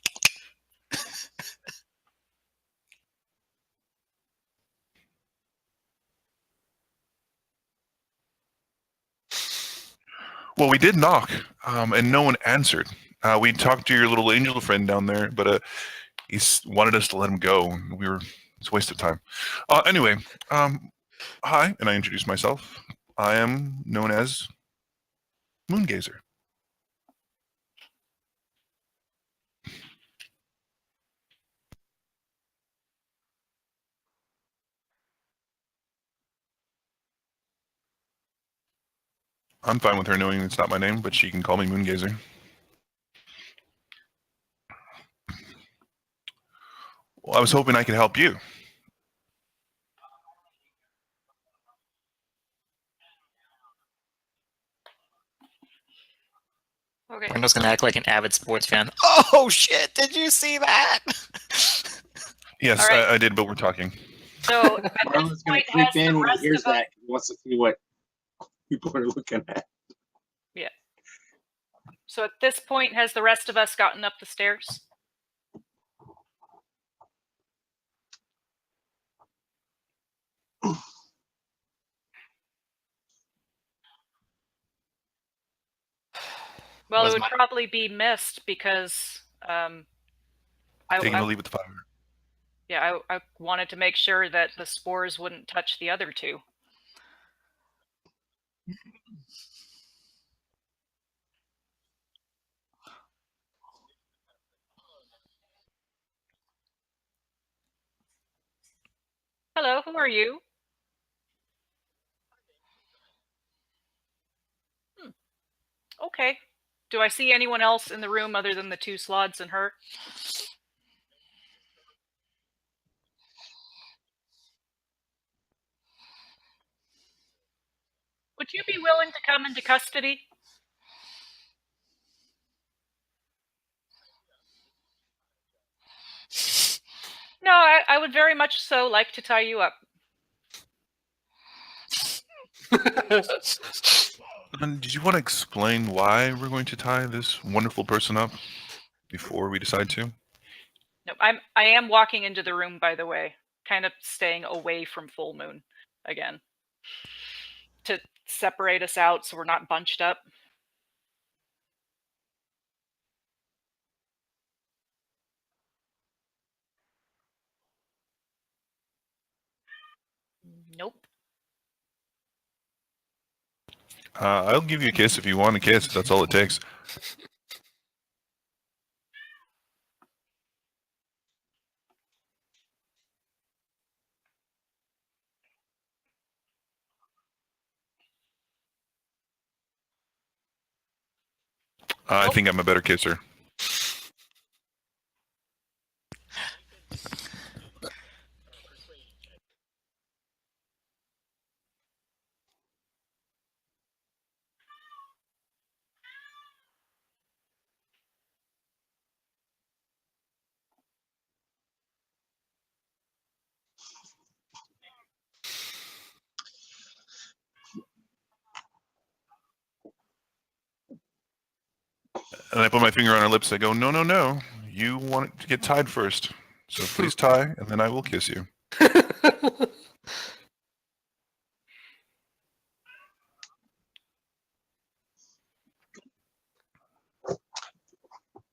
Well, we did knock, and no one answered. We talked to your little angel friend down there, but he wanted us to let him go. It's a waste of time. Anyway, hi, and I introduced myself. I am known as Moongazer. I'm fine with her knowing it's not my name, but she can call me Moongazer. Well, I was hoping I could help you. Okay. Brendo's gonna act like an avid sports fan. Oh shit! Did you see that? Yes, All right. I did, but we're talking. So at Marlon's this going point, to creep has the in when he rest hears of us, that. He wants to see what people are looking at. so at this point, has the rest of us gotten up the stairs? Well, Was it would my- probably be missed because Taking I the lead with the fire. yeah, I wanted to make sure that the spores wouldn't touch the other two. Hello, who are you? Okay. Do I see anyone else in the room other than the two slods and her? Would you be willing to come into custody? No, I would very much so like to tie you up. And did you want to explain why we're going to tie this wonderful person up before we decide to? No, I am walking into the room, by the way, kind of staying away from full moon again to separate us out so we're not bunched up. Nope. I'll give you a kiss if you want a kiss. That's all it takes. I Nope. think I'm a better kisser. And I put my finger on her lips. I go, no, no, no. You want to get tied first. So please tie, and then I will kiss you.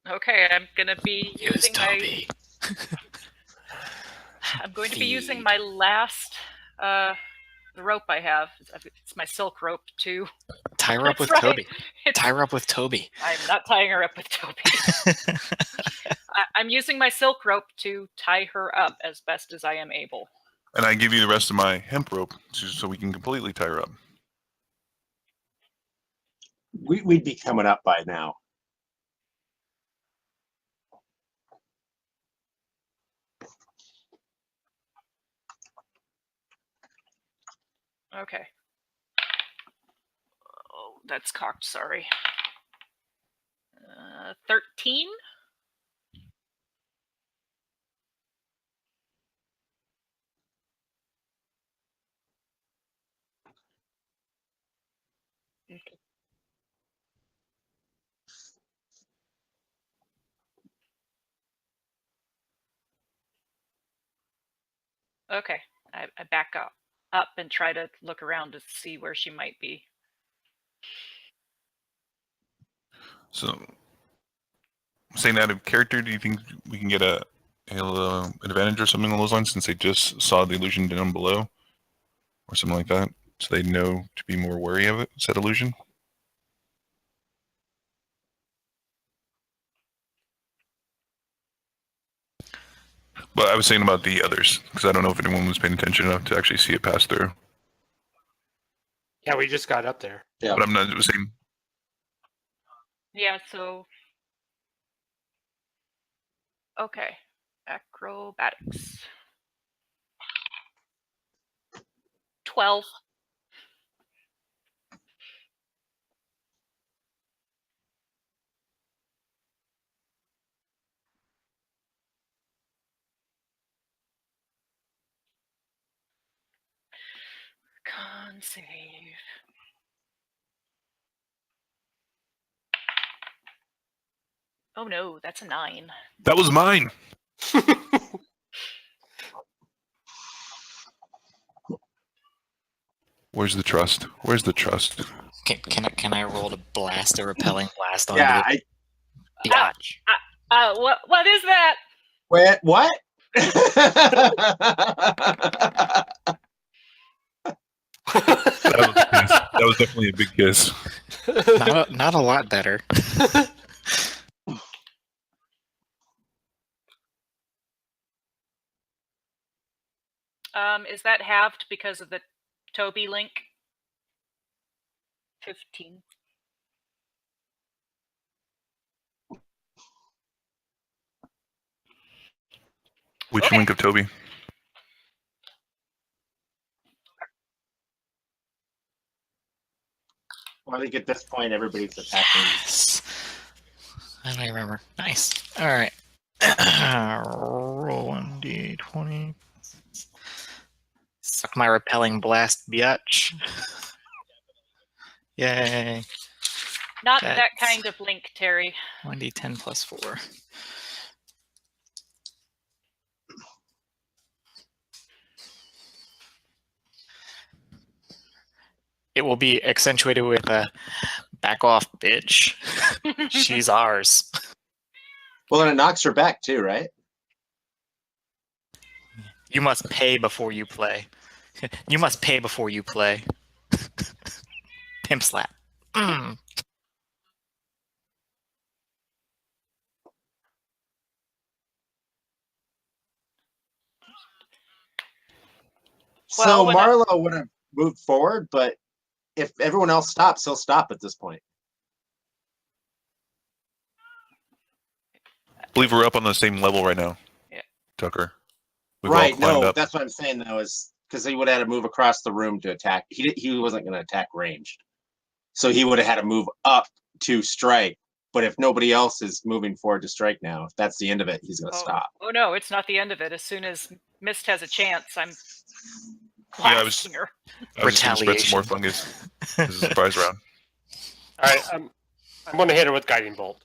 Okay, I'm gonna be Use using my. Toby. I'm going to be using Feed. my last the rope I have. It's my silk rope too. Tie her up That's with right. Toby. It's, Tie her up with Toby. I'm not tying her up with Toby. I'm using my silk rope to tie her up as best as I am able. And I give you the rest of my hemp rope so we can completely tie her up. We'd be coming up by now. Okay. Oh, that's cocked. Sorry. 13. Okay. I back up and try to look around to see where she might be. So, saying out of character, do you think we can get an advantage or something along those lines since they just saw the illusion down below, or something like that, so they know to be more wary of it? Said illusion. But I was saying about the others because I don't know if anyone was paying attention enough to actually see it pass through. Yeah, we just got up there. Yeah. But I'm not saying. Yeah, so. Okay. Acrobatics. 12. Con save. Oh no, that's a 9. That was mine. Where's the trust? Where's the trust? Can I roll to blast a repelling blast onto Yeah. the biatch? What is that? Wait, what? That was definitely a big kiss. Not a lot better. Is that halved because of the Toby link? 15. Which Okay. link of Toby? Well, I think at this point everybody's attacking. Yes. I don't remember. Nice. All right. Roll 1d20. Suck my repelling blast, biatch. Yay. Not that That's- kind of link, Terry. 1d10 plus 4. It will be accentuated with a back off, bitch. She's ours. Well, and it knocks her back too, right? You must pay before you play. You must pay before you play. Pimp slap. Mm. So Well, Marlo would have moved forward, but if everyone else stops, he'll stop at this point. I believe we're up on the same level right now. Yeah. Tucker. We've all Right? climbed No, up. that's what I'm saying though, is because he would have had to move across the room to attack. He wasn't going to attack ranged, so he would have had to move up to strike. But if nobody else is moving forward to strike now, if that's the end of it, he's going to stop. Oh no, it's not the end of it. As soon as Mist has a chance, I'm Yeah, blasting her. I was just going to spread some more fungus. This is a surprise round. All right, I'm going to hit her with guiding bolt.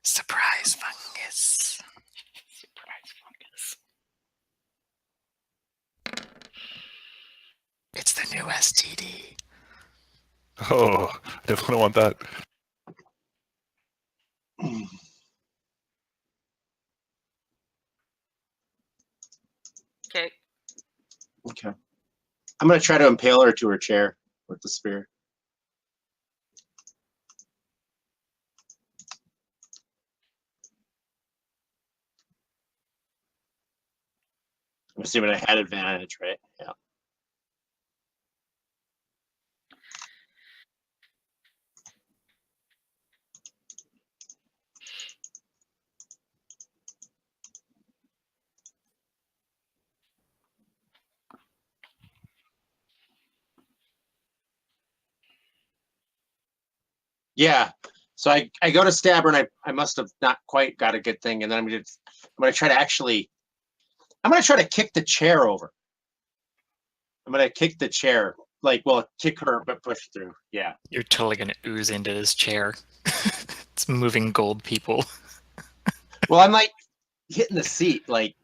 Surprise fungus. Surprise fungus. It's the new STD. Oh, definitely want that. Okay. Okay. I'm going to try to impale her to her chair with the spear. I'm assuming I had advantage, right? Yeah. Yeah. So I go to stab her, and I must have not quite got a good thing, and then I'm gonna try to kick the chair over. I'm gonna kick the chair, like, well, kick her but push through. Yeah. You're totally gonna ooze into this chair. It's moving gold, people. Well, I'm like hitting the seat, like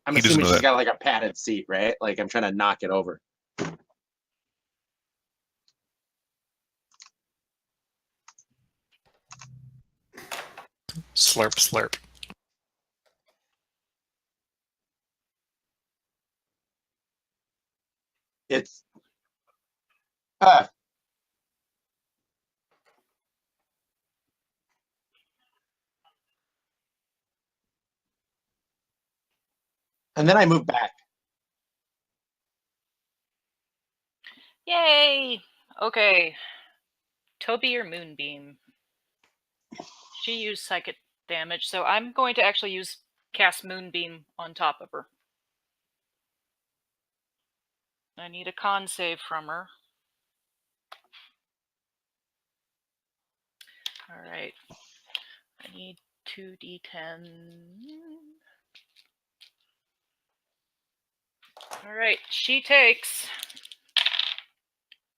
I'm He doesn't assuming know she's that. got like a padded seat, right? Like I'm trying to knock it over. Slurp, slurp. It's and then I move back. Yay! Okay. Toby or Moonbeam? She used psychic damage, so I'm going to actually cast Moonbeam on top of her. I need a con save from her. Alright. I need 2d10. Alright, she takes...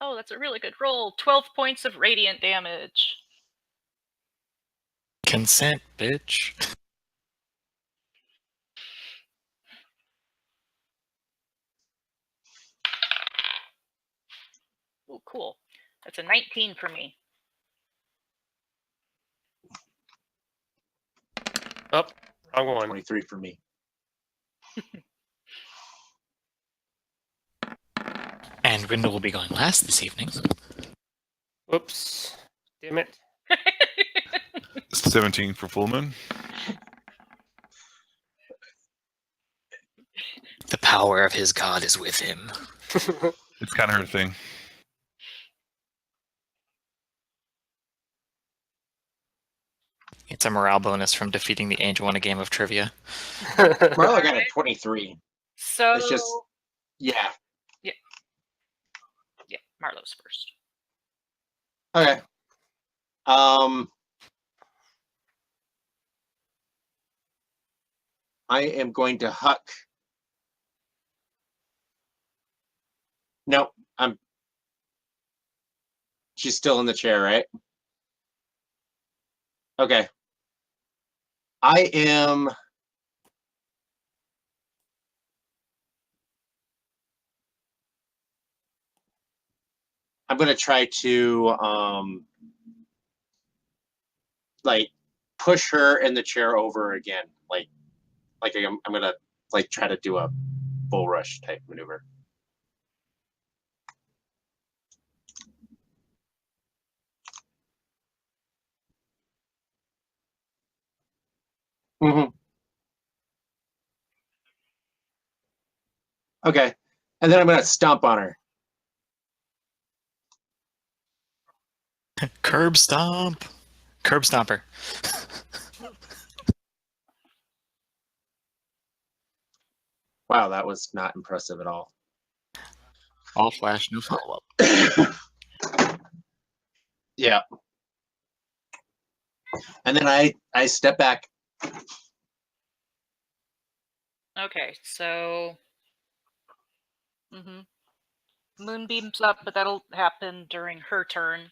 Oh, that's a really good roll. 12 points of radiant damage. Consent, bitch. Oh, cool. That's a 19 for me. Oh, wrong one. 23 for me. And Wendell will be going last this evening. Whoops. Damn it. 17 for full moon. The power of his god is with him. It's kind of her thing. It's a morale bonus from defeating the angel in a game of trivia. Marlo got a 23. So... It's just, yeah. Yeah, Marlo's first. Okay. I am going to huck. No, she's still in the chair, right? Okay. I'm going to try to like push her in the chair over again, like I'm going to like try to do a bull rush type maneuver. Mm-hmm. Okay, and then I'm going to stomp on her. Curb stomp. Curb stomper. Wow, that was not impressive at all. All flash, no follow up. Yeah. And then I step back. Okay, so... Moonbeam's up, but that'll happen during her turn.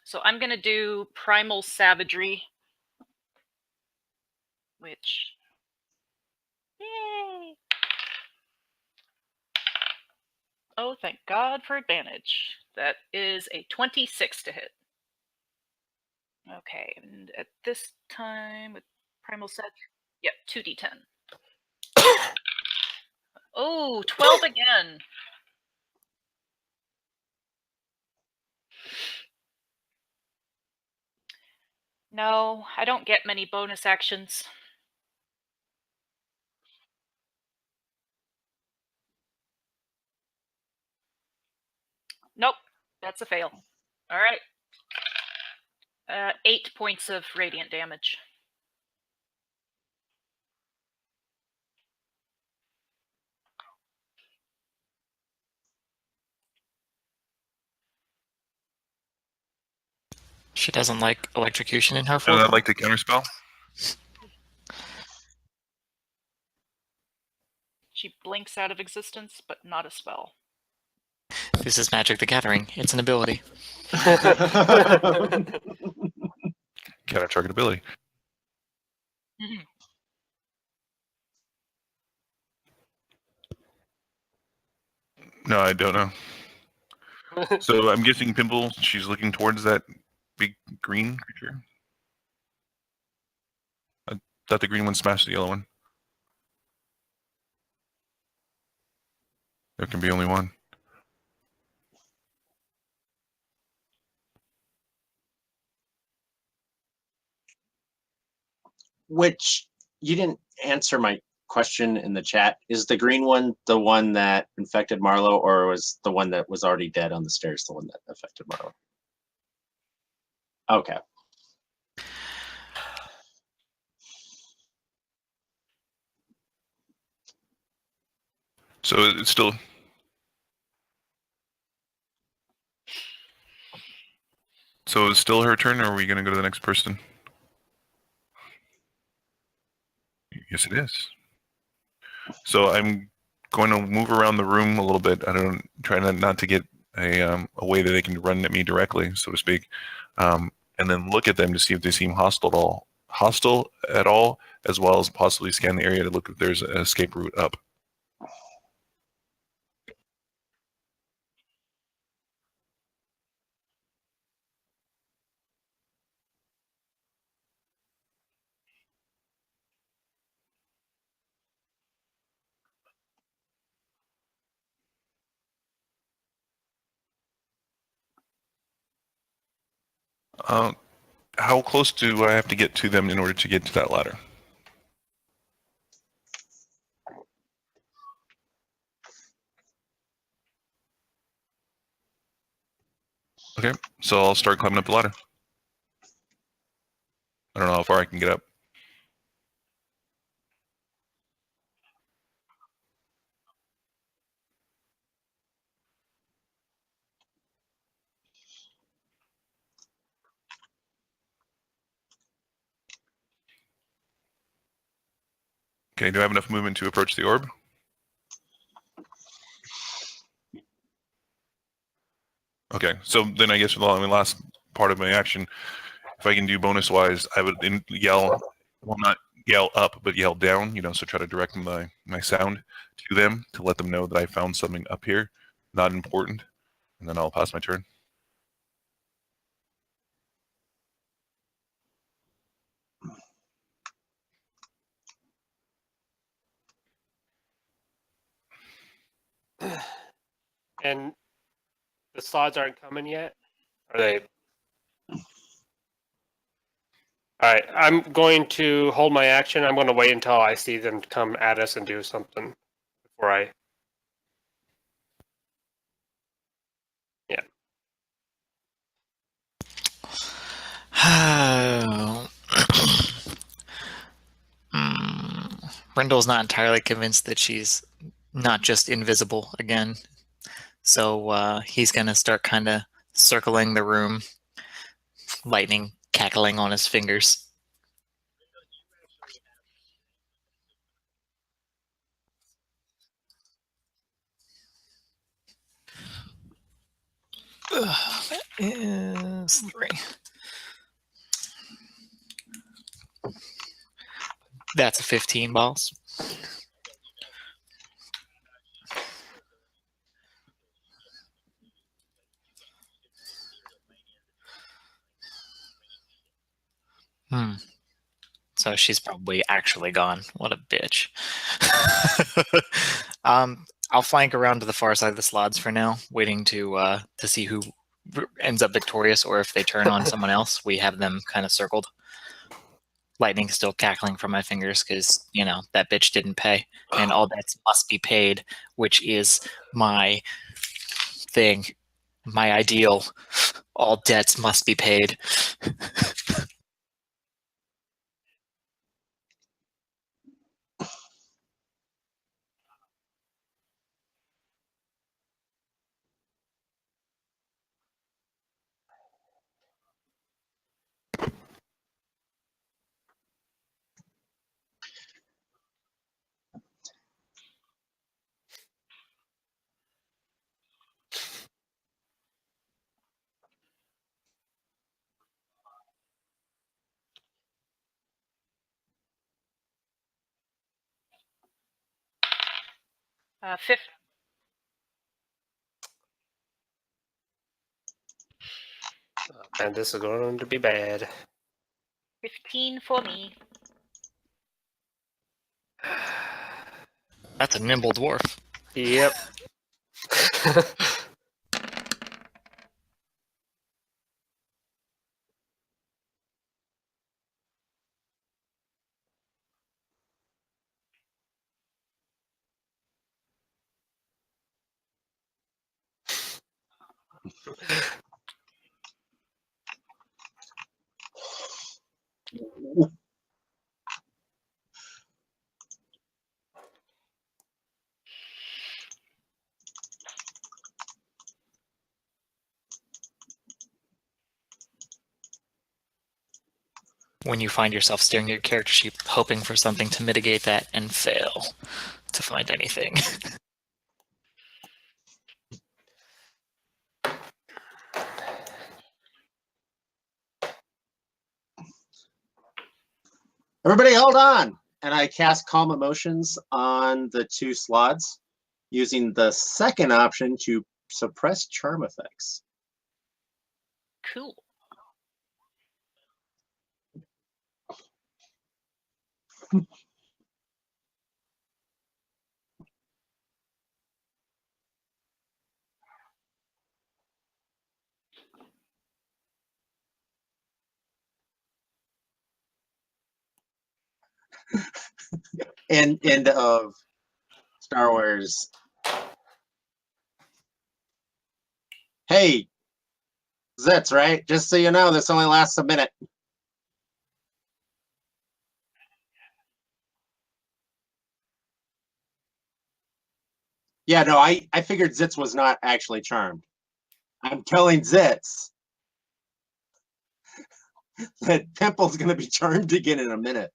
So I'm going to do Primal Savagery. Which... Yay! Oh, thank God for advantage. That is a 26 to hit. Okay, and at this time with Primal Savage, yep, 2d10. Oh, 12 again. No, I don't get many bonus actions. Nope, that's a fail. All right. 8 points of radiant damage. She doesn't like electrocution in her And form. I'd like to counterspell. She blinks out of existence, but not a spell. This is Magic the Gathering. It's an ability. Counter target ability. Mhm. No, I don't know. So I'm guessing Pimple, she's looking towards that big green creature. I thought the green one smashed the yellow one. There can be only one. Which you didn't answer my question in the chat. Is the green one the one that infected Marlowe, or was the one that was already dead on the stairs the one that affected Marlowe? Okay. So it's still. So it's still her turn, or are we going to go to the next person? Yes, it is. So I'm going to move around the room a little bit. I don't try not to get a way that they can run at me directly, so to speak, and then look at them to see if they seem hostile at all, as well as possibly scan the area to look if there's an escape route up. How close do I have to get to them in order to get to that ladder? Okay, so I'll start climbing up the ladder. I don't know how far I can get up. Okay, do I have enough movement to approach the orb? Okay, so then I guess the last part of my action, if I can do bonus-wise, I would yell, well, not yell up, but yell down, so try to direct my sound to them to let them know that I found something up here, not important, and then I'll pass my turn. And the slots aren't coming yet? Are they? All right, I'm going to hold my action. I'm going to wait until I see them come at us and do something before I. Yeah. Brindle's not entirely convinced that she's not just invisible again. So he's going to start kind of circling the room, lightning cackling on his fingers. That is 3. That's a 15 balls. So she's probably actually gone. What a bitch. I'll flank around to the far side of the slots for now, waiting to see who ends up victorious, or if they turn on someone else, we have them kind of circled. lightning's still cackling from my fingers because, that bitch didn't pay. And all debts must be paid, which is my thing, my ideal. All debts must be paid. Fifth. And this is going to be bad. 15 for me. That's a nimble dwarf. Yep. When you find yourself staring at your character sheet, hoping for something to mitigate that and fail to find anything. Everybody hold on. And I cast Calm Emotions on the 2 slots, using the second option to suppress charm effects. Cool. End of Star Wars. Hey, Zitz, right? Just so you know, this only lasts a minute. Yeah, no, I figured Zitz was not actually charmed. I'm telling Zitz that Pimple's going to be charmed again in a minute,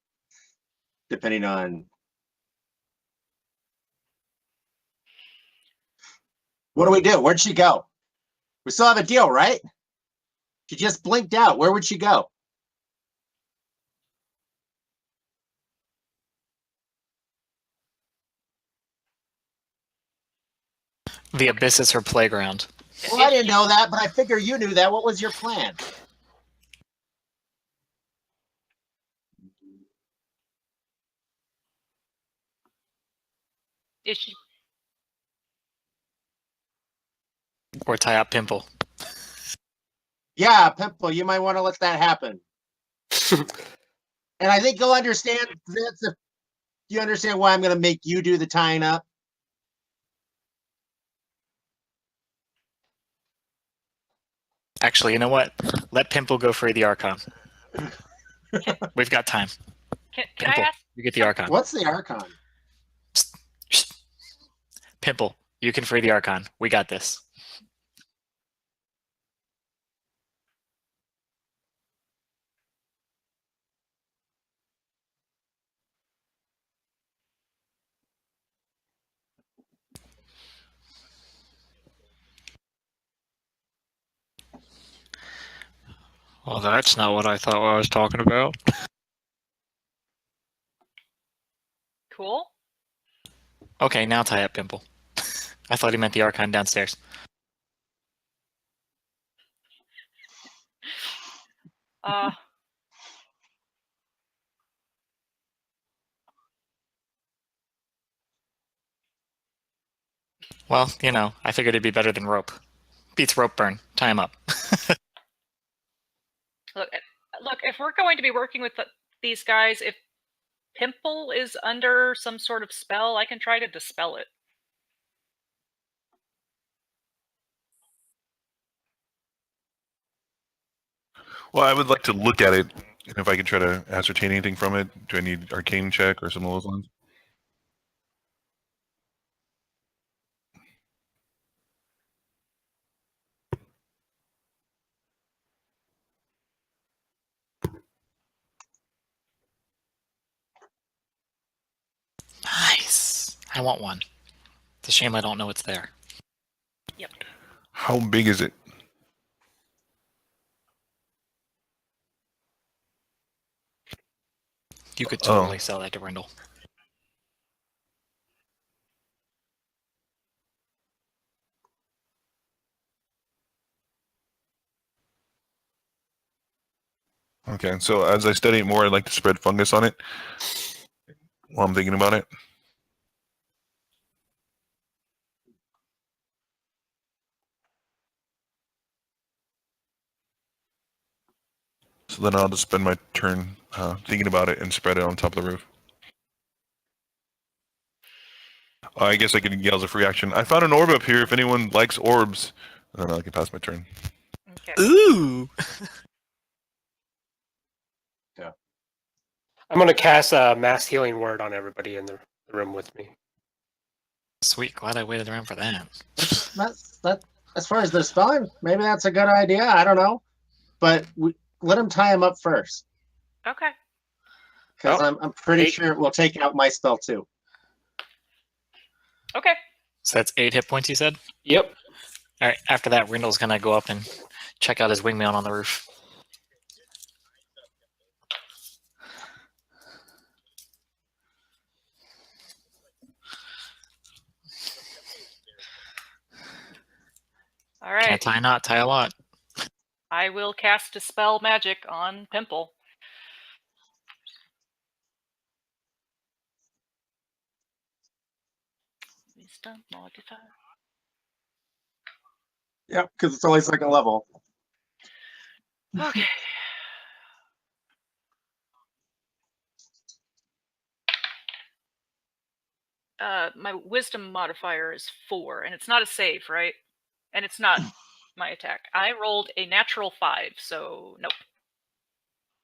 depending on. What do we do? Where'd she go? We still have a deal, right? She just blinked out. Where would she go? The abyss is her playground. Well, I didn't know that, but I figure you knew that. What was your plan? Is she? Or tie up Pimple. Yeah, Pimple, you might want to let that happen. And I think you'll understand this if you understand why I'm going to make you do the tying up. Actually, you know what? Let Pimple go free the Archon. We've got time. Can Pimple, I ask? you get the Archon. What's the Archon? Pimple, you can free the Archon. We got this. Well, that's not what I thought I was talking about. Cool. Okay, now tie up Pimple. I thought he meant the Archon downstairs. Well, I figured it'd be better than rope. Beats rope burn. Tie him up. Look, if we're going to be working with these guys, if Pimple is under some sort of spell, I can try to dispel it. Well, I would like to look at it, and if I can try to ascertain anything from it. Do I need arcane check or some of those lines? Nice. I want one. It's a shame I don't know it's there. Yep. How big is it? You could totally sell that to Brindle. Okay, so as I study it more, I'd like to spread fungus on it while I'm thinking about it. So then I'll just spend my turn thinking about it and spread it on top of the roof. I guess I can yell as a free action. I found an orb up here. If anyone likes orbs, and then I can pass my turn. Okay. Ooh! I'm going to cast a mass healing word on everybody in the room with me. Sweet, glad I waited around for that. That as far as the spelling, maybe that's a good idea. I don't know, but let him tie him up first, Okay. because Oh, I'm pretty eight. sure it will take out my spell too. Okay. So that's 8 hit points, you said? Yep. All right, after that, Brindle's going to go up and check out his wingman on the roof. All right. Can't tie a knot, tie a lot. I will cast Dispel Magic on Pimple. Wisdom modifier. Yep, because it's only second level. Okay. My Wisdom modifier is 4, and it's not a save, right? And it's not my attack. I rolled a natural 5, so nope.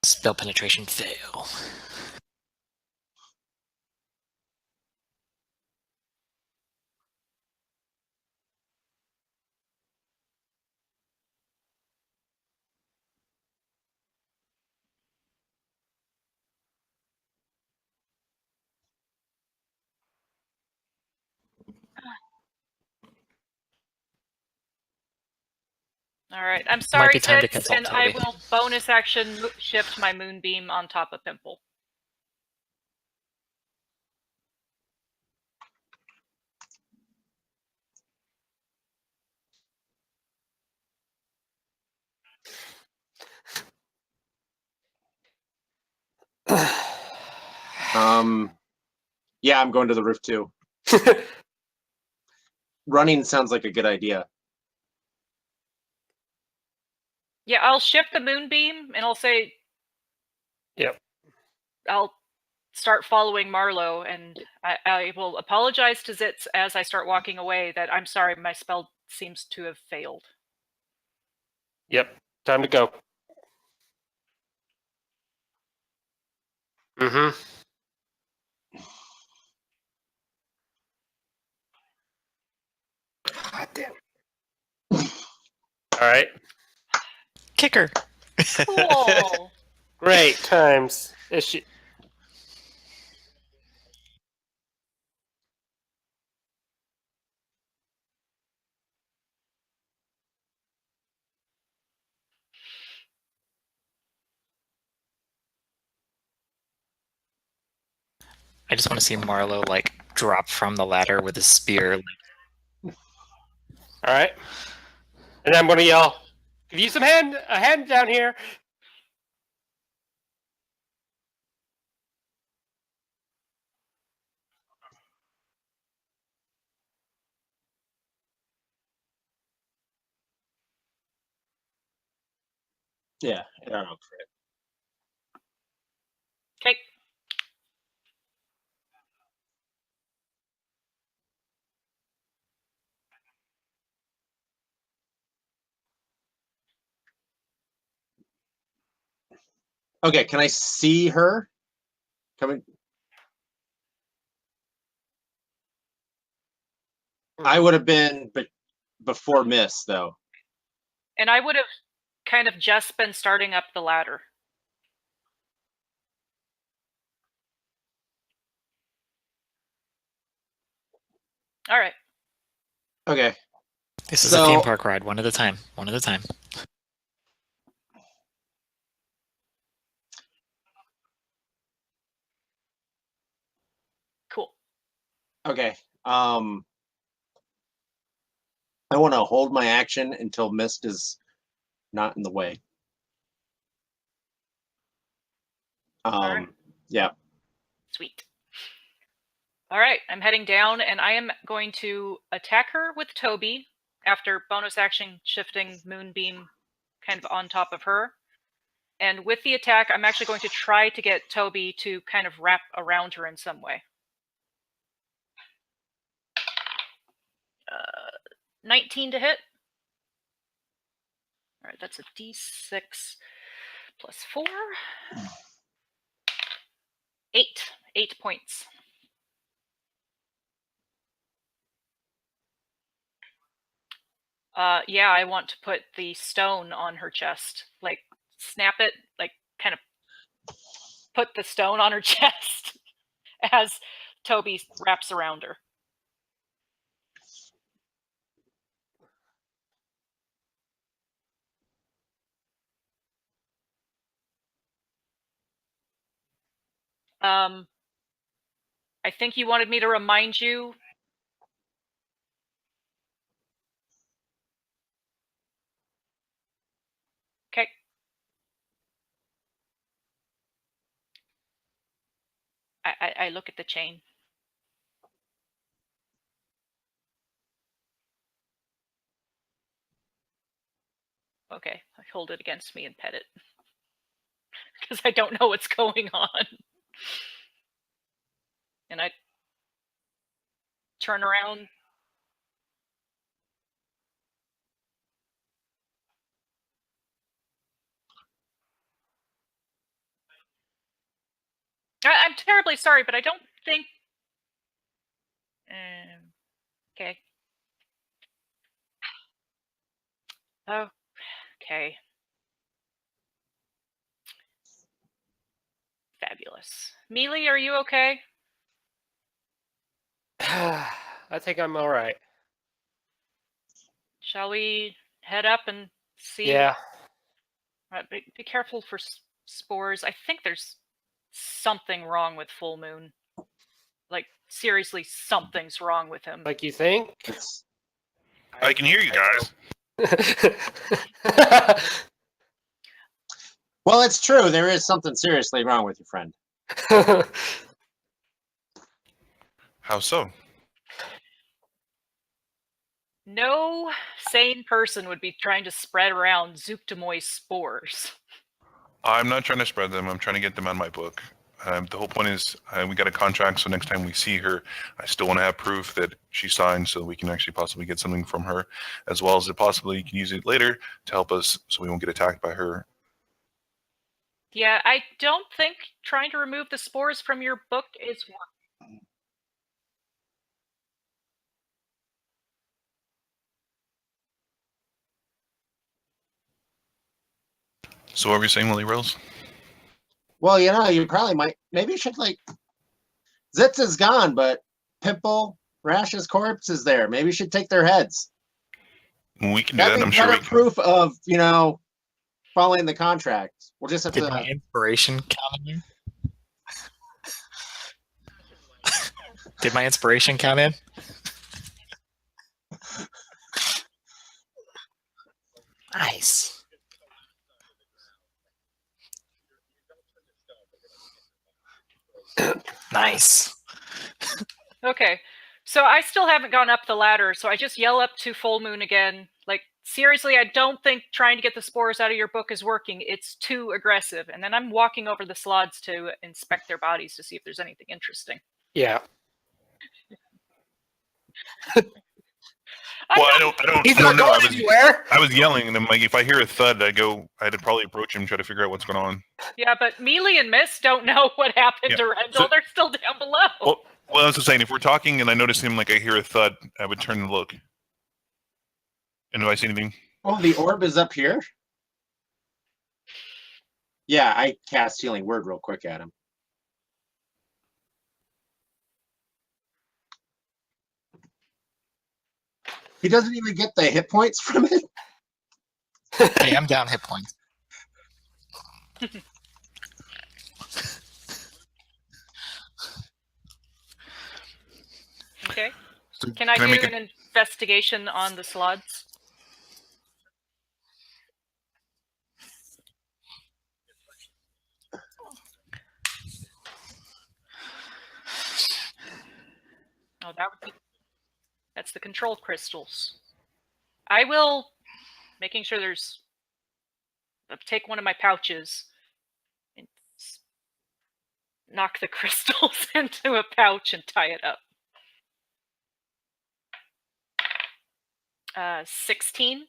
Spell penetration fail. All right. I'm Might sorry, be time to Zitz, consult and I Toby. will bonus action shift my Moonbeam on top of Pimple. Yeah, I'm going to the roof too. Running sounds like a good idea. Yeah, I'll shift the Moonbeam, and I'll say... Yep. I'll start following Marlowe, and I will apologize to Zitz as I start walking away that I'm sorry, my spell seems to have failed. Yep. Time to go. Mm-hmm. God damn. All right. Kicker! Cool. Great times. Issue. I just want to see Marlowe, like, drop from the ladder with his spear. All right. And I'm going to yell, "Give you a hand down here." Yeah, I don't know. Okay, can I see her coming? I would have been, but before Miss though. And I would have kind of just been starting up the ladder. All right. Okay. This is a theme park ride, one at a time. One at a time. Cool. Okay. I want to hold my action until Mist is not in the way. right. Yeah. Sweet. All right, I'm heading down, and I am going to attack her with Toby after bonus action shifting Moonbeam kind of on top of her. And with the attack, I'm actually going to try to get Toby to kind of wrap around her in some way. 19 to hit. All right, that's a d6 plus 4. 8. 8 points. Yeah, I want to put the stone on her chest. Like, snap it, like, kind of put the stone on her chest as Toby wraps around her. I think you wanted me to remind you. Okay. I look at the chain. Okay, I hold it against me and pet it. Because I don't know what's going on. And I turn around. I'm terribly sorry, but I don't think... okay. Oh, okay. Fabulous. Mealy, are you okay? I think I'm all right. Shall we head up and see? Yeah. Be careful for spores. I think there's something wrong with Full Moon. Like, seriously, something's wrong with him. Like you think? I can hear you guys. Well, it's true. There is something seriously wrong with your friend. How so? No sane person would be trying to spread around Zooktimoy spores. I'm not trying to spread them. I'm trying to get them on my book. The whole point is we got a contract, so next time we see her, I still want to have proof that she signed so we can actually possibly get something from her, as well as possibly can use it later to help us so we won't get attacked by her. Yeah, I don't think trying to remove the spores from your book is working. So what were you saying, Willie Rose? Well, you probably might. Maybe you should, like, Zitz is gone, but Pimple, Rash's corpse is there. Maybe you should take their heads. We can do that. That'd I'm be sure we better can. proof of, following the contract. We'll just have Did to. my inspiration count in here? Did my inspiration count in? Nice. Nice. Okay, so I still haven't gone up the ladder, so I just yell up to Full Moon again. Like, seriously, I don't think trying to get the spores out of your book is working. It's too aggressive. And then I'm walking over the slots to inspect their bodies to see if there's anything interesting. Yeah. Well, I He's don't not know. going anywhere. I was yelling, and I'm like, if I hear a thud, I'd probably approach him, try to figure out what's going on. Yeah, but Mealy and Miss don't know what happened Yeah, to Rendell. so- They're still down below. Well, I was just saying, if we're talking and I notice him, like I hear a thud, I would turn and look. And do I see anything? Oh, the orb is up here? Yeah, I cast Healing Word real quick at him. He doesn't even get the hit points from it? Hey, I'm down hit points. Okay. So Can I do make an investigation on the slots? Oh, that's the control crystals. I will, making sure I'll take one of my pouches and knock the crystals into a pouch and tie it up. 16.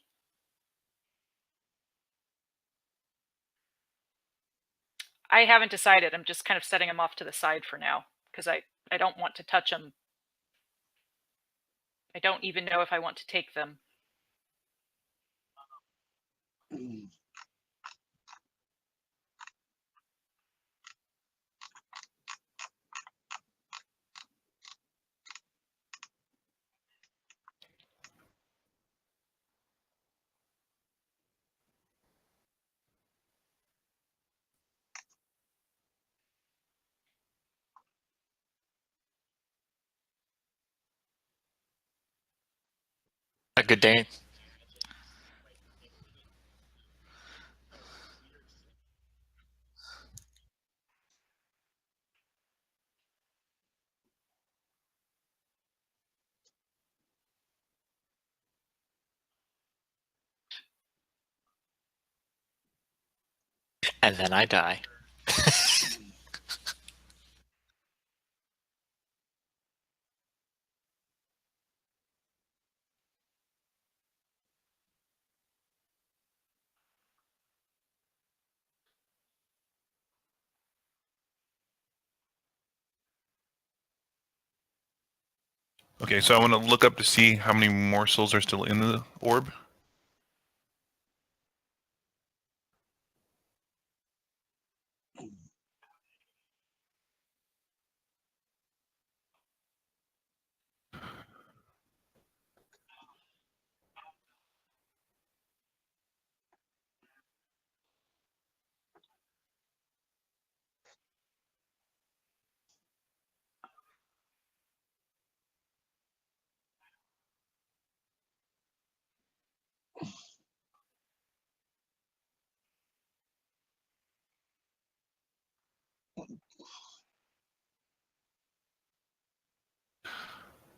I haven't decided. I'm just kind of setting them off to the side for now because I don't want to touch them. I don't even know if I want to take them. A good day. And then I die. Okay, so I want to look up to see how many morsels are still in the orb.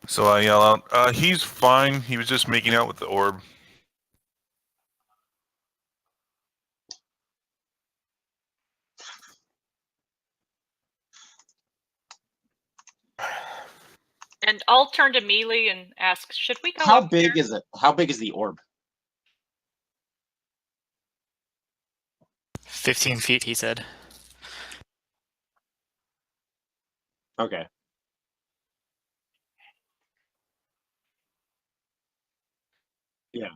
So I yell out, he's fine. He was just making out with the orb. And I'll turn to Mealy and ask, should we go How up big there? is it? How big is the orb? 15 feet, he said. Okay. Yeah.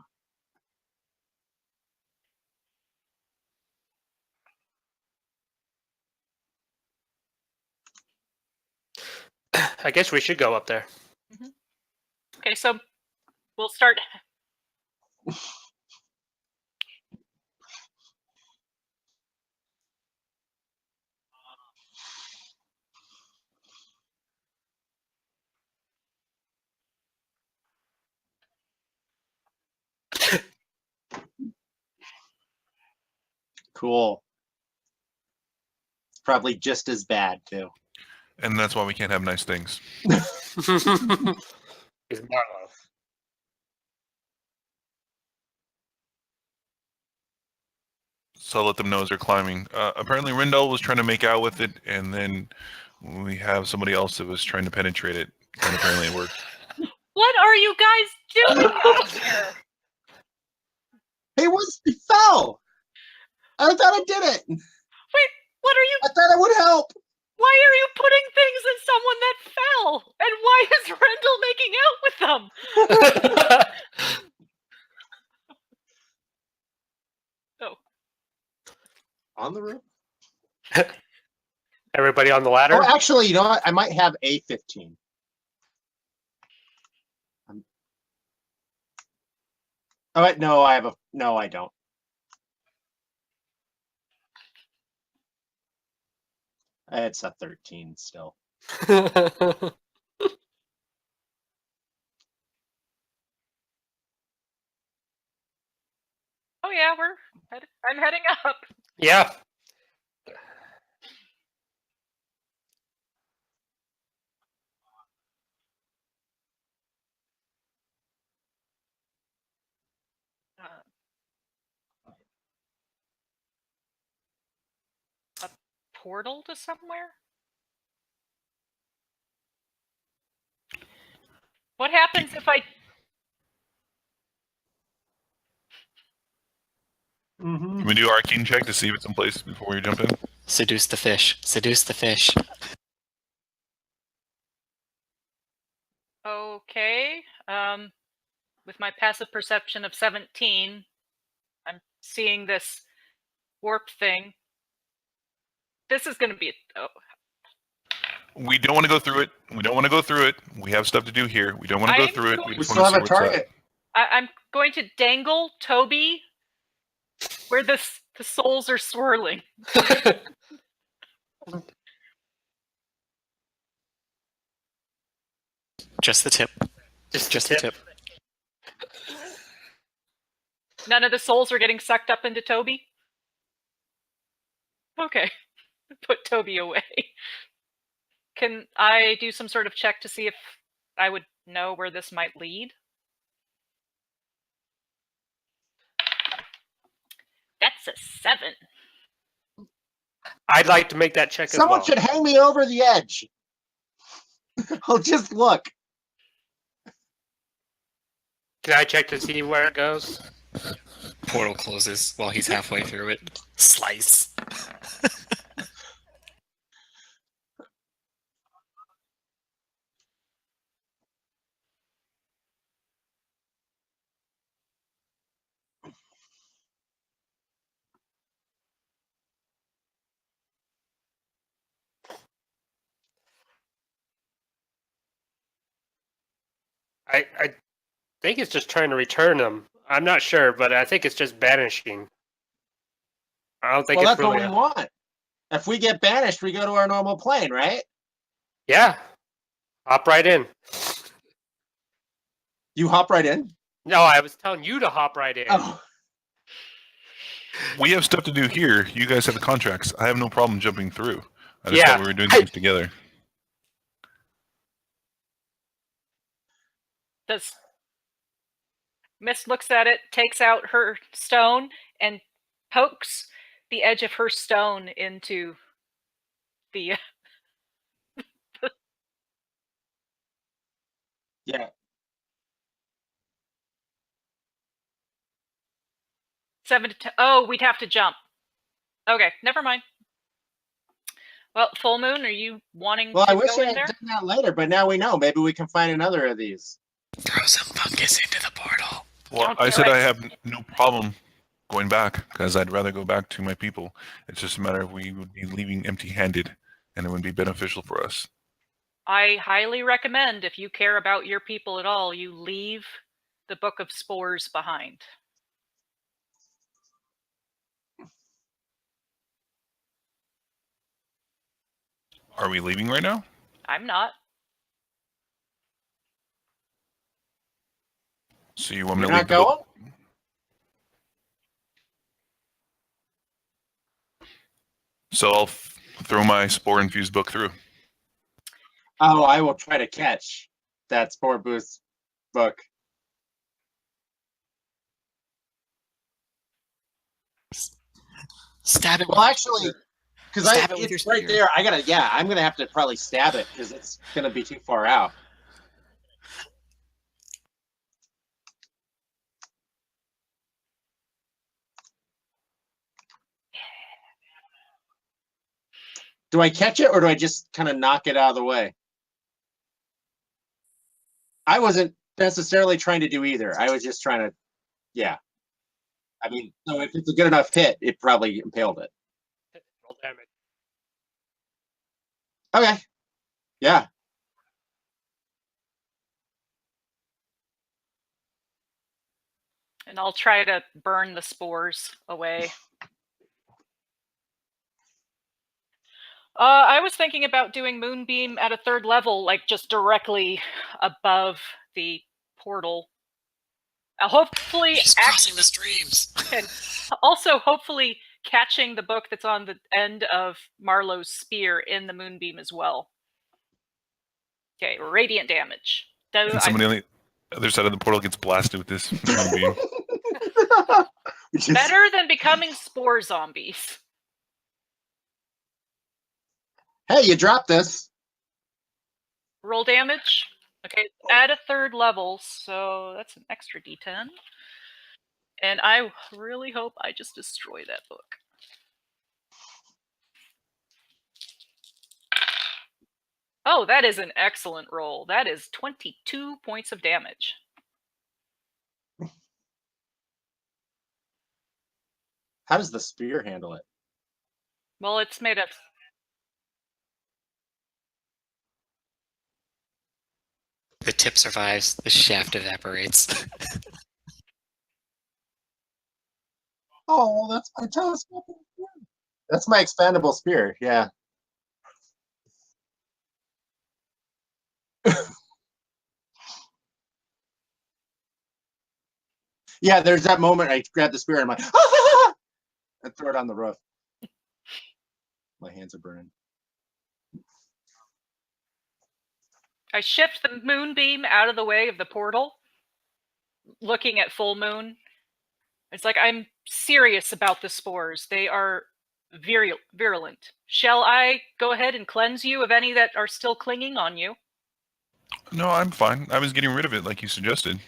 I guess we should go up there. Okay, so we'll start. Cool. Probably just as bad, too. And that's why we can't have nice things. Is Marlowe. So I'll let them know as they're climbing. Apparently Rendell was trying to make out with it, and then we have somebody else that was trying to penetrate it, and apparently it worked. What are you guys doing out here? He fell. I thought I did it. Wait, what are you? I thought it would help. Why are you putting things in someone that fell? And why is Rendell making out with them? Oh, On the roof? Everybody on the ladder? Oh, actually, you know what? I might have a 15. Oh, wait, no, I have a... No, I don't. It's a 13 still. oh yeah, I'm heading up. Yeah. A portal to somewhere? What happens if I... Mm-hmm. Can we do an arcane check to see if it's in place before we jump in? Seduce the fish. Seduce the fish. Okay. With my passive perception of 17, I'm seeing this warp thing. This is going to be... We don't want to go through it. We don't want to go through it. We have stuff to do here. We don't want to go through it. We just still want have to a see what's up. target. I'm going to dangle Toby where the souls are swirling. Just the tip. Just the tip. None of the souls are getting sucked up into Toby? Okay. Put Toby away. Can I do some sort of check to see if I would know where this might lead? That's a 7. I'd like to make that check Someone as well. should hang me over the edge. I'll just look. Can I check to see where it goes? Portal closes while he's halfway through it. Slice. I think it's just trying to return them. I'm not sure, but I think it's just banishing. I don't think Well, it's that's really... what we want. If we get banished, we go to our normal plane, right? Yeah. Hop right in. You hop right in? No, I was telling you to hop right in. Oh. We have stuff to do here. You guys have the contracts. I have no problem jumping through. I just Yeah. thought we were doing things together. Does Miss looks at it, takes out her stone, and pokes the edge of her stone into the... Yeah. Oh, we'd have to jump. Okay, never mind. Well, Full Moon, are you wanting Well, to I wish go I in had there? done that later, but now we know. Maybe we can find another of these. Throw some fungus into the portal. Well, Don't I do said it. I have no problem going back because I'd rather go back to my people. It's just a matter of we would be leaving empty-handed, and it would be beneficial for us. I highly recommend, if you care about your people at all, you leave the Book of Spores behind. Are we leaving right now? I'm not. So you want me You're to leave not the book? going? So I'll throw my spore-infused book through. Oh, I will try to catch that Spore Boost book. Stab it. Well, actually, because Stab it with it's your right spear. there. I'm gonna have to probably stab it because it's gonna be too far out. Do I catch it or do I just kind of knock it out of the way? I wasn't necessarily trying to do either. I was just trying to, yeah. I mean, so if it's a good enough hit, it probably impaled it. Roll damage. Okay. Yeah. And I'll try to burn the spores away. I was thinking about doing Moonbeam at a 3rd level, like just directly above the portal. Hopefully, She's crossing the streams. and also hopefully catching the book that's on the end of Marlowe's spear in the Moonbeam as well. Okay, radiant damage. And somebody on the other side of the portal gets blasted with this moonbeam. Better than becoming spore zombies. Hey, you dropped this. Roll damage. Okay, at a 3rd level, so that's an extra d10. And I really hope I just destroy that book. Oh, that is an excellent roll. That is 22 points of damage. How does the spear handle it? Well, it's made of... The tip survives. The shaft evaporates. Oh, that's my telescopic spear. That's my expandable spear, yeah. Yeah, there's that moment I grab the spear and I'm like, ah! And throw it on the roof. My hands are burning. I shift the moonbeam out of the way of the portal, looking at full moon. It's like, I'm serious about the spores. They are virulent. Shall I go ahead and cleanse you of any that are still clinging on you? No, I'm fine. I was getting rid of it like you suggested.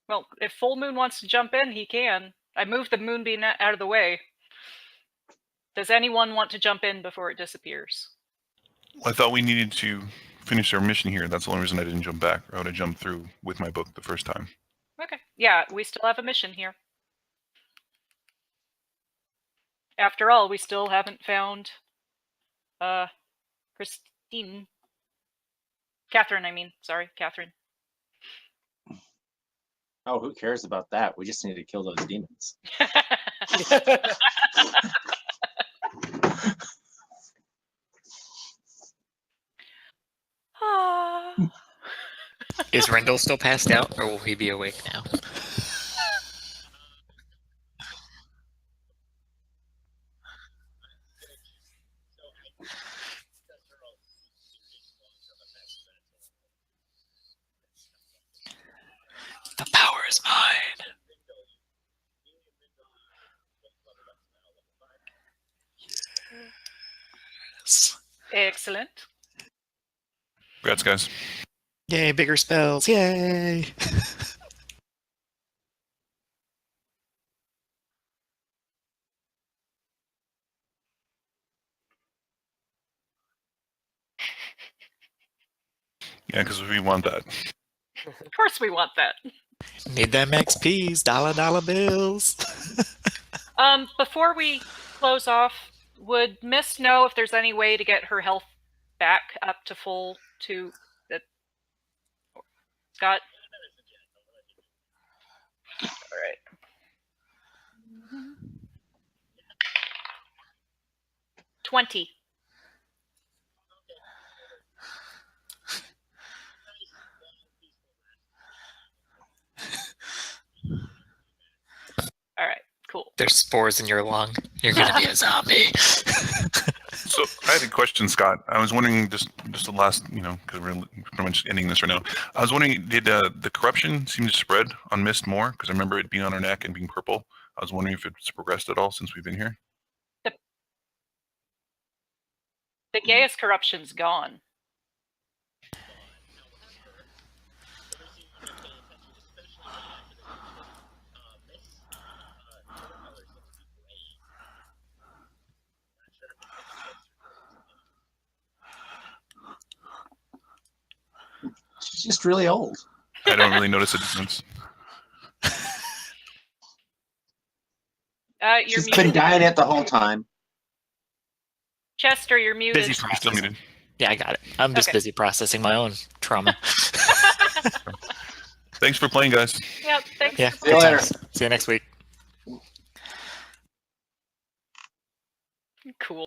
Well, if Full Moon wants to jump in, he can. I moved the moonbeam out of the way. Does anyone want to jump in before it disappears? I thought we needed to finish our mission here. That's the only reason I didn't jump back. I would have jumped through with my book the first time. Okay. Yeah, we still have a mission here. After all, we still haven't found Christine. Catherine, I mean. Sorry, Catherine. Oh, who cares about that? We just need to kill those demons. Is Rendell still passed out, or will he be awake now? The power is mine. Yes. Excellent. Congrats, guys. Yay, bigger spells. Yay. Yeah, because we want that. Of course we want that. Need them XPs, dollar bills. Before we close off, would Miss know if there's any way to get her health back up to full to the Scott? All right. 20. All right, cool. There's spores in your lung. You're gonna be a zombie. So I had a question, Scott. I was wondering, just the last, because we're pretty much ending this right now. I was wondering, did the corruption seem to spread on Mist more? Because I remember it being on her neck and being purple. I was wondering if it's progressed at all since we've been here. The Gaius corruption's gone. She's just really old. I don't really notice a difference. You're She's muted. been dying it the whole time. Chester, you're muted. Busy You're still processing. muted. Yeah, I got it. I'm just Okay. busy processing my own trauma. Thanks for playing, guys. Yep, thanks. Yeah. See you good later. times. See you next week. Cool.